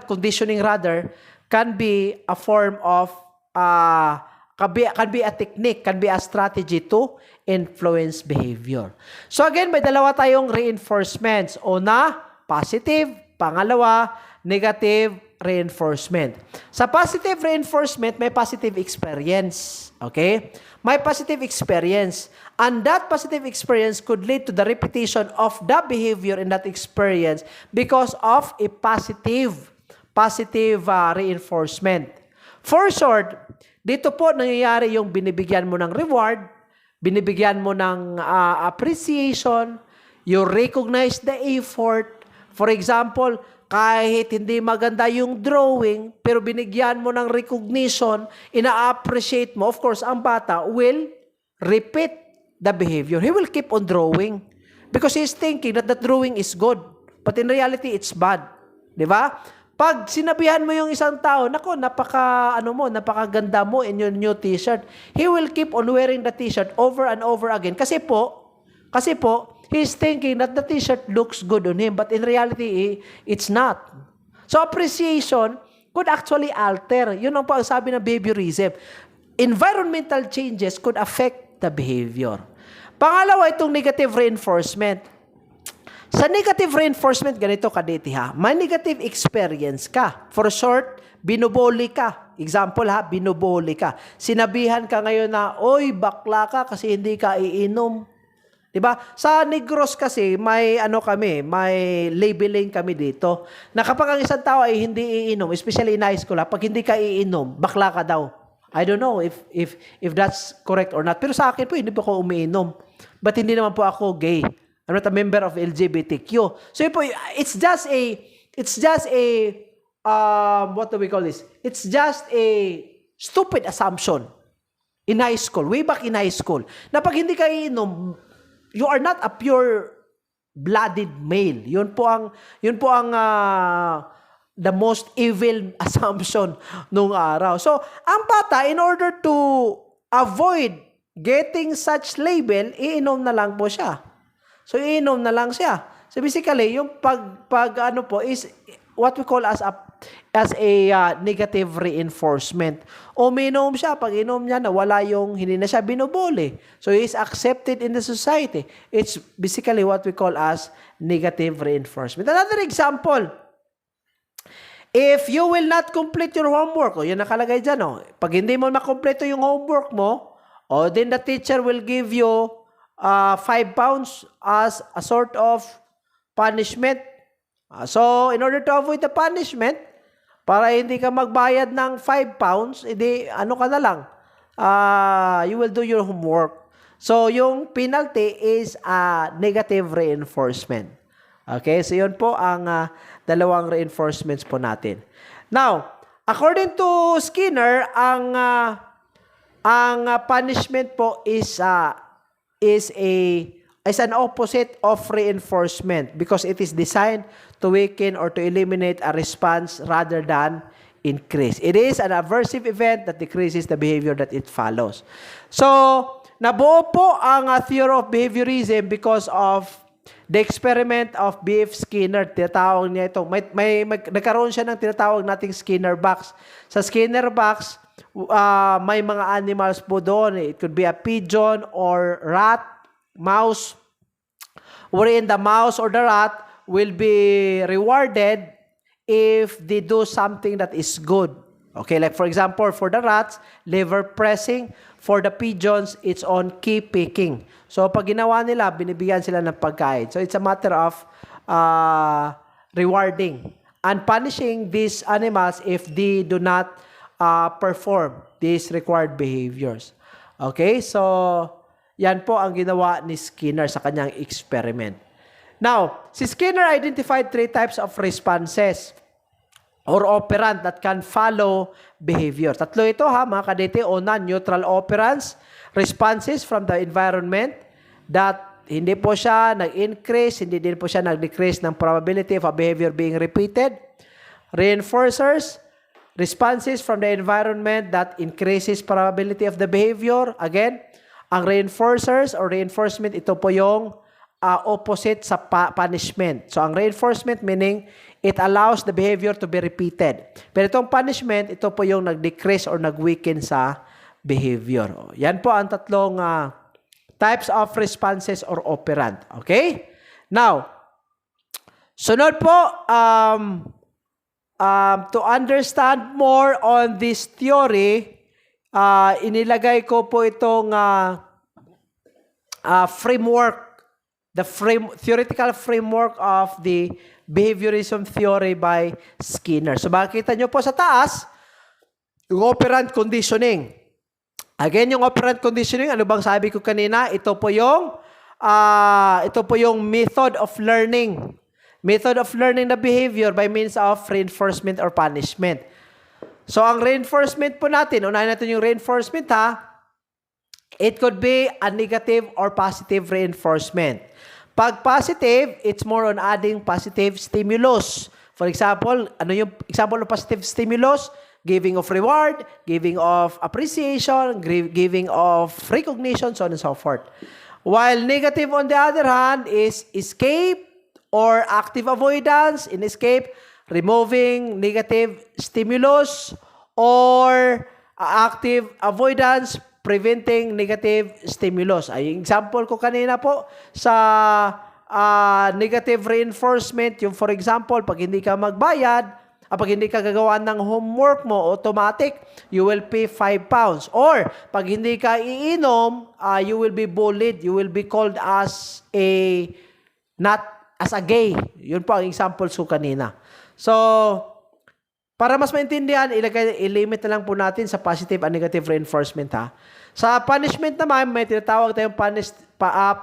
conditioning rather, can be a form of, can be a technique, can be a strategy to influence behavior. So again, may dalawa tayong reinforcements. Una, positive. Pangalawa, negative reinforcement. Sa positive reinforcement, may positive experience. Okay? May positive experience. And that positive experience could lead to the repetition of the behavior in that experience because of a positive reinforcement. For short, dito po nangyayari yung binibigyan mo ng reward, binibigyan mo ng appreciation, you recognize the effort. For example, kahit hindi maganda yung drawing, pero binigyan mo ng recognition, ina-appreciate mo, of course, ang bata will repeat the behavior. He will keep on drawing because he's thinking that the drawing is good. But in reality, it's bad. Di ba? Pag sinabihan mo yung isang tao, nako, napakaganda mo in your new t-shirt, he will keep on wearing the t-shirt over and over again. Kasi po, he's thinking that the t-shirt looks good on him, but in reality, it's not. So appreciation could actually alter. Yun ang sabi ng behaviorism. Environmental changes could affect the behavior. Pangalawa, itong negative reinforcement. Sa negative reinforcement, ganito kaditi ha, may negative experience ka. For short, binubuli ka. Example ha, binubuli ka. Sinabihan ka ngayon na, oy, bakla ka kasi hindi ka iinom. Diba? Sa Negros kasi, may may labeling kami dito, na kapag ang isang tao ay hindi iinom, especially in high school, pag hindi ka iinom, bakla ka daw. I don't know if that's correct or not. Pero sa akin po, hindi po ako umiinom. But hindi naman po ako gay. I'm not a member of LGBTQ. So po, it's just a what do we call this? It's just a stupid assumption in high school, way back in high school, na pag hindi ka iinom, you are not a pure-blooded male. Yun po ang the most evil assumption nung araw. So, ang bata, in order to avoid getting such label, iinom na lang po siya. So, iinom na lang siya. So, basically, yung is what we call as a negative reinforcement. Uminom siya. Pag inom niya, nawala hindi na siya binubuli. So, he is accepted in the society. It's basically what we call as negative reinforcement. Another example, if you will not complete your homework, yun nakalagay dyan, pag hindi mo makompleto yung homework mo, then the teacher will give you 5 pounds as a sort of punishment. So, in order to avoid the punishment, para hindi ka magbayad ng 5 pounds, ka na lang, you will do your homework. So, yung penalty is a negative reinforcement. Okay? So, yun po ang dalawang reinforcements po natin. Now, according to Skinner, ang punishment po is an opposite of reinforcement because it is designed to weaken or to eliminate a response rather than increase. It is an aversive event that decreases the behavior that it follows. So, nabuo po ang theory of behaviorism because of the experiment of B.F. Skinner. Tinatawag niya ito. Nagkaroon siya ng tinatawag nating Skinner box. Sa Skinner box, may mga animals po doon. It could be a pigeon or rat, mouse, wherein the mouse or the rat will be rewarded if they do something that is good. Okay, like for example, for the rats, liver pressing. For the pigeons, it's on key picking. So, pag ginawa nila, binibigyan sila ng pagkain. So, it's a matter of rewarding and punishing these animals if they do not perform these required behaviors. Okay, so yan po ang ginawa ni Skinner sa kanyang experiment. Now, si Skinner identified 3 types of responses or operant that can follow behavior. Tatlo ito mga kadete. Una, neutral operants, responses from the environment that hindi po siya nag-increase, hindi din po siya nag-decrease ng probability of a behavior being repeated. Reinforcers, responses from the environment that increases probability of the behavior. Again, ang reinforcers or reinforcement, ito po yung opposite sa punishment. So, ang reinforcement meaning it allows the behavior to be repeated. Pero itong punishment, ito po yung nag-decrease or nag-weaken sa behavior. Yan po ang tatlong types of responses or operant. Okay? Now, sunod po, to understand more on this theory, inilagay ko po itong framework, the theoretical framework of the behaviorism theory by Skinner. So makikita nyo po sa taas, yung operant conditioning. Again, yung operant conditioning, ano bang sabi ko kanina? Ito po yung method of learning Method of learning the behavior by means of reinforcement or punishment. So, ang reinforcement po natin, unahin natin yung reinforcement ha. It could be a negative or positive reinforcement. Pag positive, it's more on adding positive stimulus. For example, ano yung example of positive stimulus? Giving of reward, giving of appreciation, giving of recognition, so on and so forth. While negative on the other hand is escape or active avoidance. In escape, removing negative stimulus, or active avoidance, preventing negative stimulus. Ay, yung example ko kanina po sa negative reinforcement, yung for example, pag hindi ka magbayad, pag hindi ka gagawa ng homework mo, automatic, you will pay 5 pounds. Or, pag hindi ka iinom, you will be bullied. You will be called as as a gay. Yun po ang example ko kanina. So, para mas maintindihan, i-limit na lang po natin sa positive and negative reinforcement ha. Sa punishment naman, may tinatawag tayong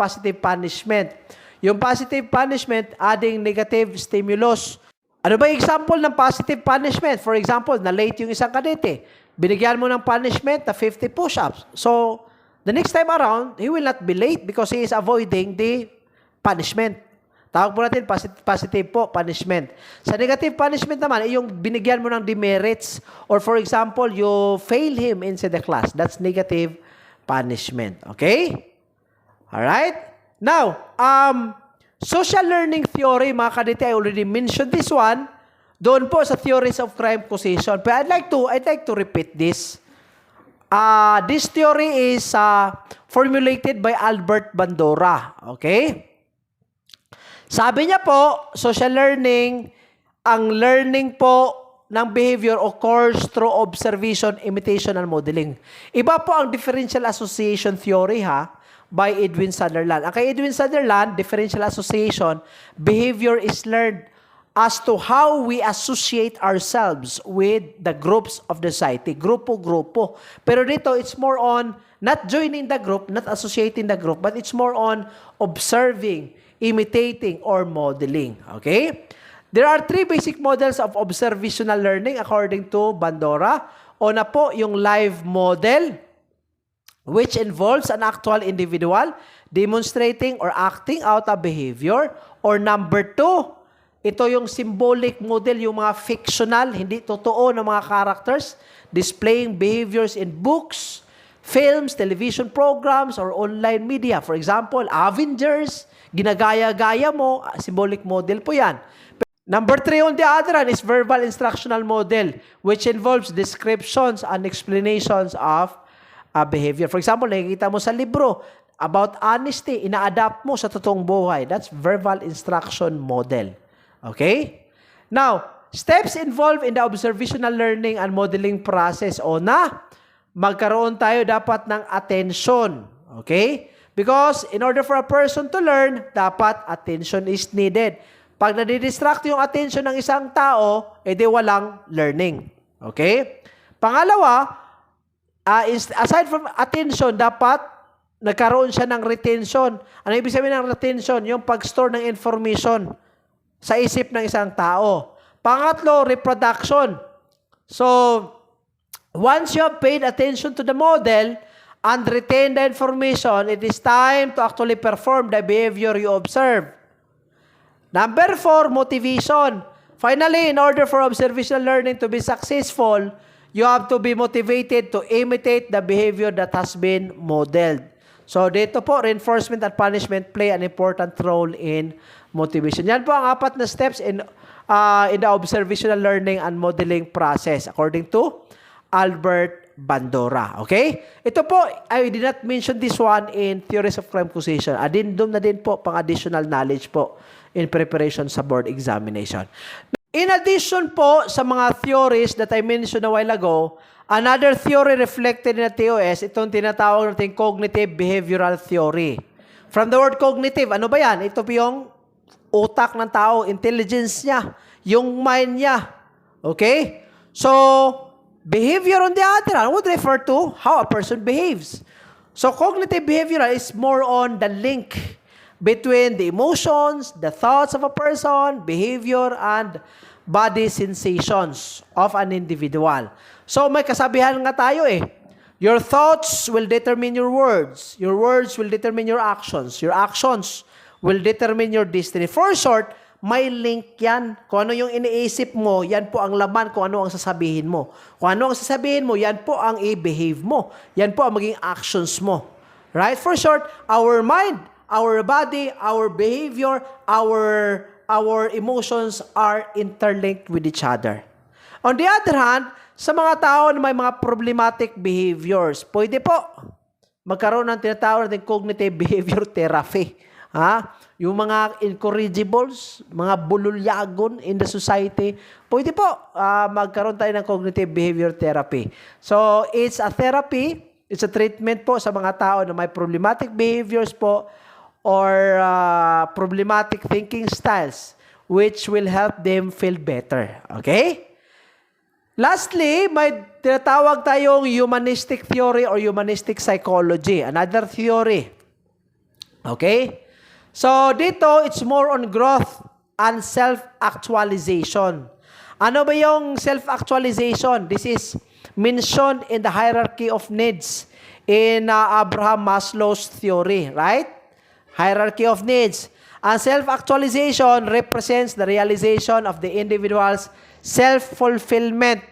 positive punishment. Yung positive punishment, adding negative stimulus. Ano ba yung example ng positive punishment? For example, na-late yung isang kadete. Binigyan mo ng punishment na 50 push-ups. So, the next time around, he will not be late because he is avoiding the punishment. Tawag po natin positive po, punishment. Sa negative punishment naman, yung binigyan mo ng demerits or for example, you fail him inside the class. That's negative punishment. Okay? Alright? Now, social learning theory, mga kadete, I already mentioned this one. Doon po sa theories of crime causation. But I'd like to repeat this. This theory is formulated by Albert Bandura. Okay? Sabi niya po, social learning, ang learning po ng behavior occurs through observation, imitation, and modeling. Iba po ang differential association theory ha, by Edwin Sutherland. Ang kay Edwin Sutherland, differential association, behavior is learned as to how we associate ourselves with the groups of the society. Grupo-grupo. Pero dito, it's more on not joining the group, not associating the group, but it's more on observing, imitating, or modeling. Okay? There are 3 basic models of observational learning according to Bandura. Una po, yung live model, which involves an actual individual demonstrating or acting out a behavior. Or number 2, ito yung symbolic model, yung mga fictional, hindi totoo na mga characters, displaying behaviors in books, films, television programs, or online media. For example, Avengers, ginagaya-gaya mo, symbolic model po yan. Number 3 on the other hand is verbal instructional model, which involves descriptions and explanations of behavior. For example, nakikita mo sa libro about honesty, ina-adapt mo sa totoong buhay. That's verbal instruction model. Okay? Now, steps involved in the observational learning and modeling process. Magkaroon tayo dapat ng attention. Okay? Because in order for a person to learn, dapat attention is needed. Pag nadidistract yung attention ng isang tao, edi walang learning. Okay? Pangalawa, aside from attention, dapat nagkaroon siya ng retention. Ano ibig sabihin ng retention? Yung pag-store ng information sa isip ng isang tao. Pangatlo, reproduction. So, once you have paid attention to the model and retain the information, it is time to actually perform the behavior you observe. Number 4, motivation. Finally, in order for observational learning to be successful, you have to be motivated to imitate the behavior that has been modeled. So, dito po, reinforcement and punishment play an important role in motivation. Yan po ang 4 na steps in the observational learning and modeling process according to Albert Bandura. Okay? Ito po, I did not mention this one in theories of crime causation. Adindom na din po pang additional knowledge po in preparation sa board examination. In addition po sa mga theories that I mentioned a while ago, another theory reflected in the TOS, itong tinatawag natin cognitive behavioral theory. From the word cognitive, ano ba yan? Ito po yung utak ng tao, intelligence niya, yung mind niya. Okay? So, behavior on the other hand would refer to how a person behaves. So, cognitive behavioral is more on the link between the emotions, the thoughts of a person, behavior, and body sensations of an individual. So may kasabihan nga tayo eh. Your thoughts will determine your words. Your words will determine your actions. Your actions will determine your destiny. For short, may link yan. Kung ano yung iniisip mo, yan po ang laman kung ano ang sasabihin mo. Kung ano ang sasabihin mo, yan po ang i-behave mo. Yan po ang maging actions mo. Right? For short, our mind, our body, our behavior, our emotions are interlinked with each other. On the other hand, sa mga tao na may mga problematic behaviors, pwede po magkaroon ng tinatawag natin cognitive behavior therapy. Ha? Yung mga incorrigibles, mga bululyagon in the society, pwede po magkaroon tayo ng cognitive behavior therapy. So, it's a therapy, it's a treatment po sa mga tao na may problematic behaviors po or problematic thinking styles which will help them feel better. Okay? Lastly, may tinatawag tayong humanistic theory or humanistic psychology. Another theory. Okay? So, dito, it's more on growth and self-actualization. Ano ba yung self-actualization? This is mentioned in the hierarchy of needs in Abraham Maslow's theory, right? Hierarchy of needs. And self-actualization represents the realization of the individual's self-fulfillment.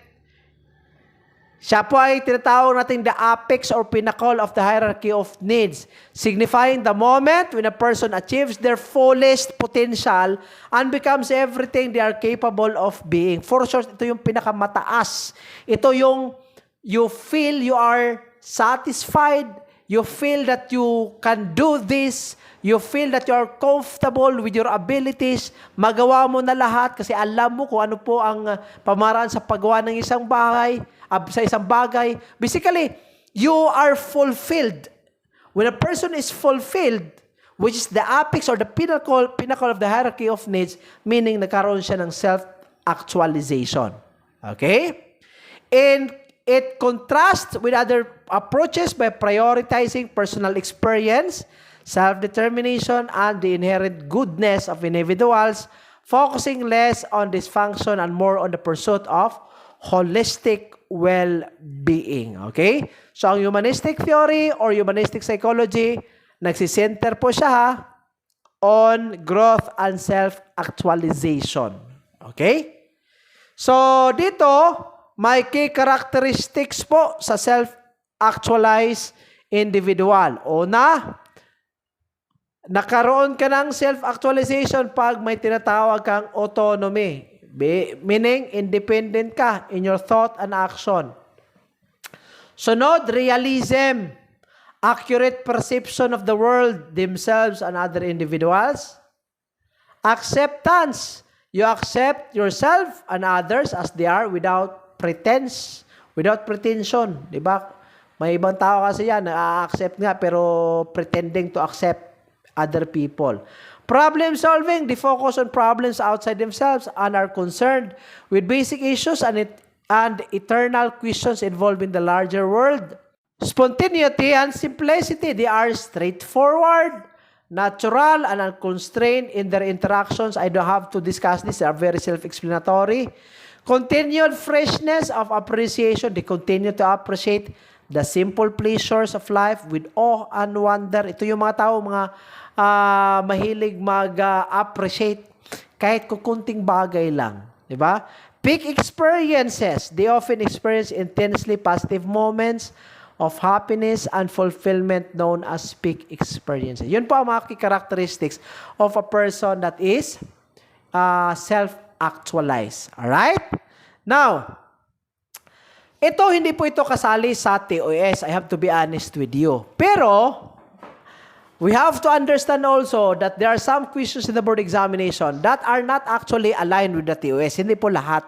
Siya po ay tinatawag natin the apex or pinnacle of the hierarchy of needs, signifying the moment when a person achieves their fullest potential and becomes everything they are capable of being. For sure, ito yung pinakamataas. Ito yung you feel you are satisfied, you feel that you can do this, you feel that you are comfortable with your abilities, magawa mo na lahat kasi alam mo kung ano po ang pamaraan sa paggawa ng isang bagay. Basically, you are fulfilled. When a person is fulfilled, which is the apex or the pinnacle of the hierarchy of needs, meaning nagkaroon siya ng self-actualization. Okay? And it contrasts with other approaches by prioritizing personal experience, self-determination, and the inherent goodness of individuals, focusing less on dysfunction and more on the pursuit of holistic well-being. Okay? So, ang humanistic theory or humanistic psychology, nagsisenter po siya on growth and self-actualization. Okay? So, dito, may key characteristics po sa self-actualized individual. Una, nakaroon ka ng self-actualization pag may tinatawag kang autonomy. Meaning, independent ka in your thought and action. Sunod, realism. Accurate perception of the world, themselves, and other individuals. Acceptance. You accept yourself and others as they are without pretense, without pretension. Diba? May ibang tao kasi yan, na-accept nga pero pretending to accept other people. Problem solving, they focus on problems outside themselves and are concerned with basic issues and eternal questions involving the larger world. Spontaneity and simplicity, they are straightforward, natural, and unconstrained in their interactions. I don't have to discuss this, they are very self-explanatory. Continued freshness of appreciation, they continue to appreciate the simple pleasures of life with awe and wonder. Ito yung mga tao, mga mahilig mag-appreciate kahit kukunting bagay lang. Diba? Peak experiences. They often experience intensely positive moments of happiness and fulfillment known as peak experiences. Yun po ang mga characteristics of a person that is self-actualized. Alright? Now, hindi po ito kasali sa TOS. I have to be honest with you. Pero, we have to understand also that there are some questions in the board examination that are not actually aligned with the TOS. Hindi po lahat.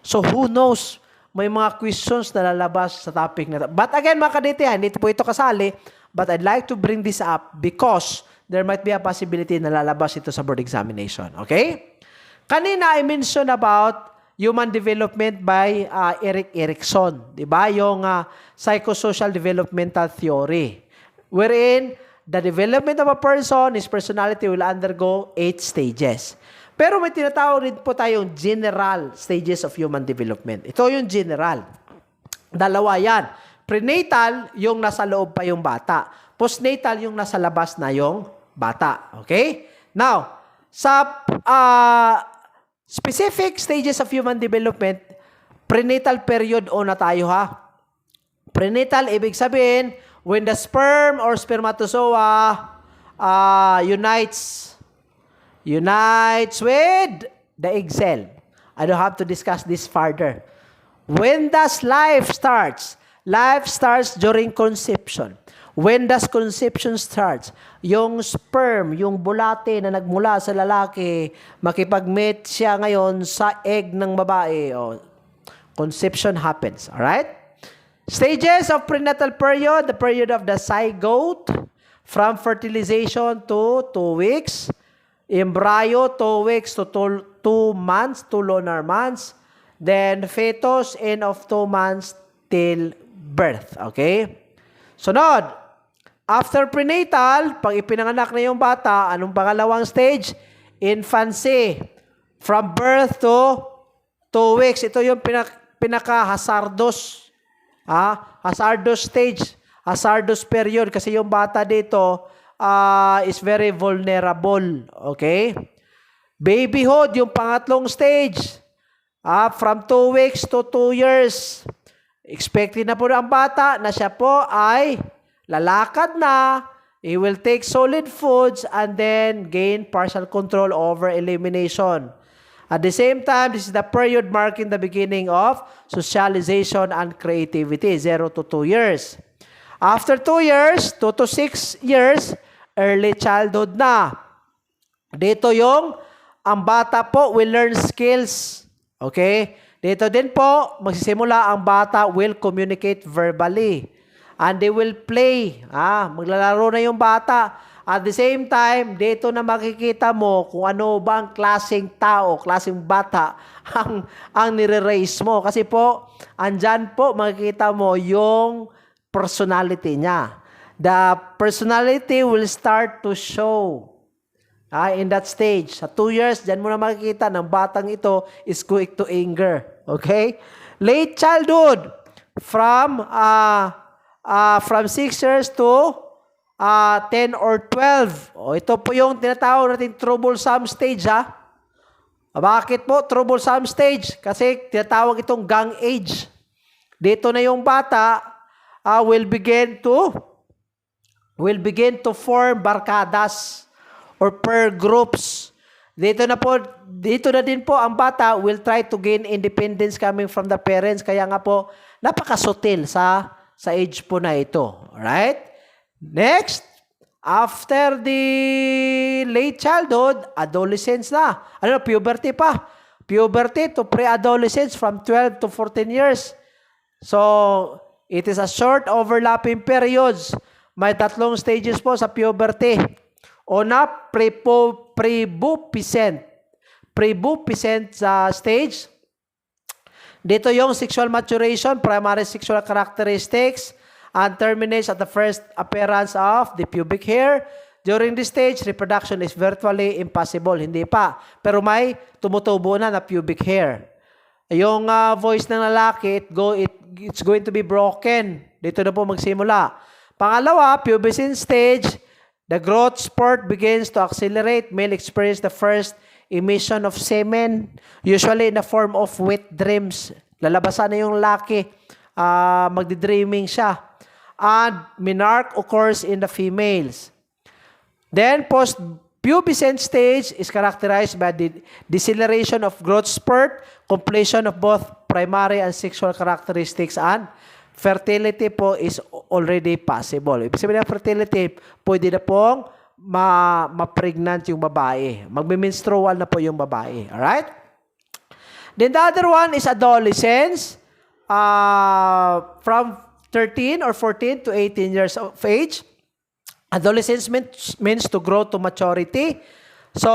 So, who knows? May mga questions na lalabas sa topic na ito. But again, mga kadete, hindi po ito kasali. But I'd like to bring this up because there might be a possibility na lalabas ito sa board examination. Okay? Kanina, I mentioned about human development by Erik Erikson. Diba? Yung psychosocial developmental theory. Wherein, the development of a person, his personality will undergo 8 stages. Pero may tinatawag rin po tayong general stages of human development. Ito yung general. Dalawa yan. Prenatal, yung nasa loob pa yung bata. Postnatal, yung nasa labas na yung bata. Okay? Now, sa specific stages of human development, prenatal period o na tayo ha. Prenatal, ibig sabihin, when the sperm or spermatozoa unites with the egg cell. I don't have to discuss this further. When does life starts? Life starts during conception. When does conception starts? Yung sperm, yung bulate na nagmula sa lalaki, makipag-mate siya ngayon sa egg ng babae. Conception happens. Alright? Stages of prenatal period, the period of the zygote, from fertilization to 2 weeks, embryo 2 weeks to 2 months, 2 lunar months, then fetus end of 2 months till birth. Okay? Sunod, after prenatal, pag ipinanganak na yung bata, anong pangalawang stage? Infancy. From birth to 2 weeks. Ito yung pinaka-hazardous. Hazardous stage, hazardous period kasi yung bata dito is very vulnerable. Okay? Babyhood, yung pangatlong stage. From 2 weeks to 2 years. Expected na po ang bata na siya po ay lalakad na, he will take solid foods and then gain partial control over elimination. At the same time, this is the period marking the beginning of socialization and creativity, 0 to 2 years. After 2 years, 2 to 6 years, early childhood na. Dito ang bata po will learn skills. Okay? Dito din po, magsisimula ang bata will communicate verbally. And they will play. Maglalaro na yung bata. At the same time, dito na makikita mo kung ano ba ang klaseng tao, klaseng bata ang nire-raise mo. Kasi po, andyan po makikita mo yung personality niya. The personality will start to show in that stage. Sa 2 years, dyan mo na makikita ng batang ito is quick to anger. Okay? Late childhood, from 6 years to 10 or 12. Ito po yung tinatawag natin troublesome stage, Bakit po troublesome stage? Kasi tinatawag itong gang age. Dito na yung bata will begin to form barkadas or pair groups. Dito na din po ang bata will try to gain independence coming from the parents. Kaya nga po napakasutil sa age po na ito. Alright? Next, after the late childhood, adolescence na. Puberty pa. Puberty to pre-adolescence from 12 to 14 years. So, it is a short overlapping periods. May 3 stages po sa puberty. Una, prepubescent. Prepubescent stage. Dito yung sexual maturation, primary sexual characteristics, and terminates at the first appearance of the pubic hair. During this stage, reproduction is virtually impossible. Hindi pa. Pero may tumutubo na pubic hair. Yung voice ng lalaki, it's going to be broken. Dito na po magsimula. Pangalawa, pubescent stage, the growth spurt begins to accelerate. Male experience the first emission of semen, usually in the form of wet dreams. Lalabasan na yung lalaki. Magdi-dreaming siya. And menarche occurs in the females. Then, post-pubescent stage is characterized by the deceleration of growth spurt, completion of both primary and sexual characteristics, and fertility po is already possible. Ibig sabihin ng fertility, pwede na pong ma-pregnant yung babae. Magme-menstrual na po yung babae. Alright? Then the other one is adolescence. From 13 or 14 to 18 years of age. Adolescence means to grow to maturity. So,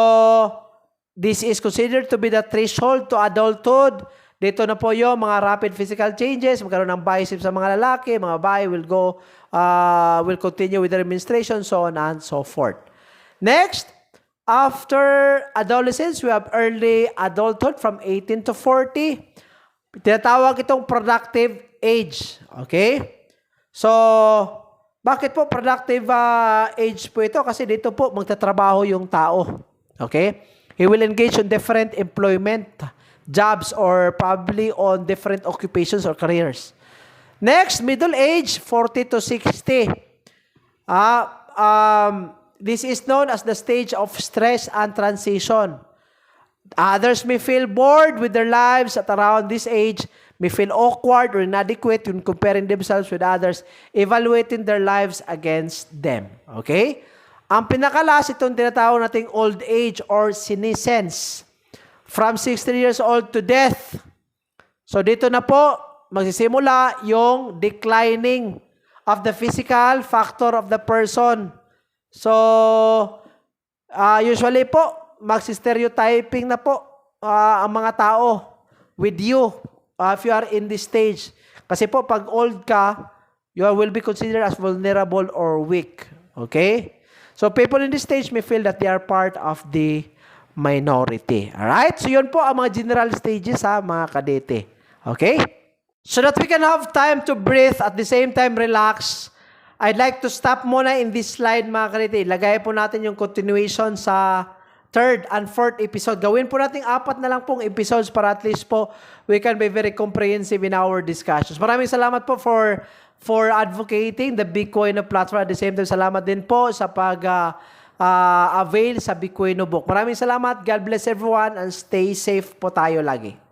this is considered to be the threshold to adulthood. Dito na po yung mga rapid physical changes, magkaroon ng biceps sa mga lalaki, mga babae will continue with their menstruation, so on and so forth. Next, after adolescence, we have early adulthood from 18 to 40. Tinatawag itong productive age. Okay? So, bakit po productive age po ito? Kasi dito po magtatrabaho yung tao. Okay? He will engage in different employment, jobs, or probably on different occupations or careers. Next, middle age, 40 to 60. This is known as the stage of stress and transition. Others may feel bored with their lives at around this age, may feel awkward or inadequate when comparing themselves with others, evaluating their lives against them. Okay? Ang pinakalas, itong tinatawag nating old age or senescence. From 60 years old to death. So dito na po, magsisimula yung declining of the physical factor of the person. So, usually po, magsi-stereotyping na po ang mga tao with you if you are in this stage. Kasi po, pag old ka, you will be considered as vulnerable or weak. Okay? So, people in this stage may feel that they are part of the minority. Alright? So, yun po ang mga general stages mga kadete. Okay? So that we can have time to breathe at the same time relax, I'd like to stop muna in this slide mga kalite. Ilagay po natin yung continuation sa third and fourth episode. Gawin po natin 4 na lang pong episodes para at least po we can be very comprehensive in our discussions. Maraming salamat po for advocating the Bitcoin platform. At the same time, salamat din po sa pag-avail sa Bitcoin book. Maraming salamat. God bless everyone and stay safe po tayo lagi.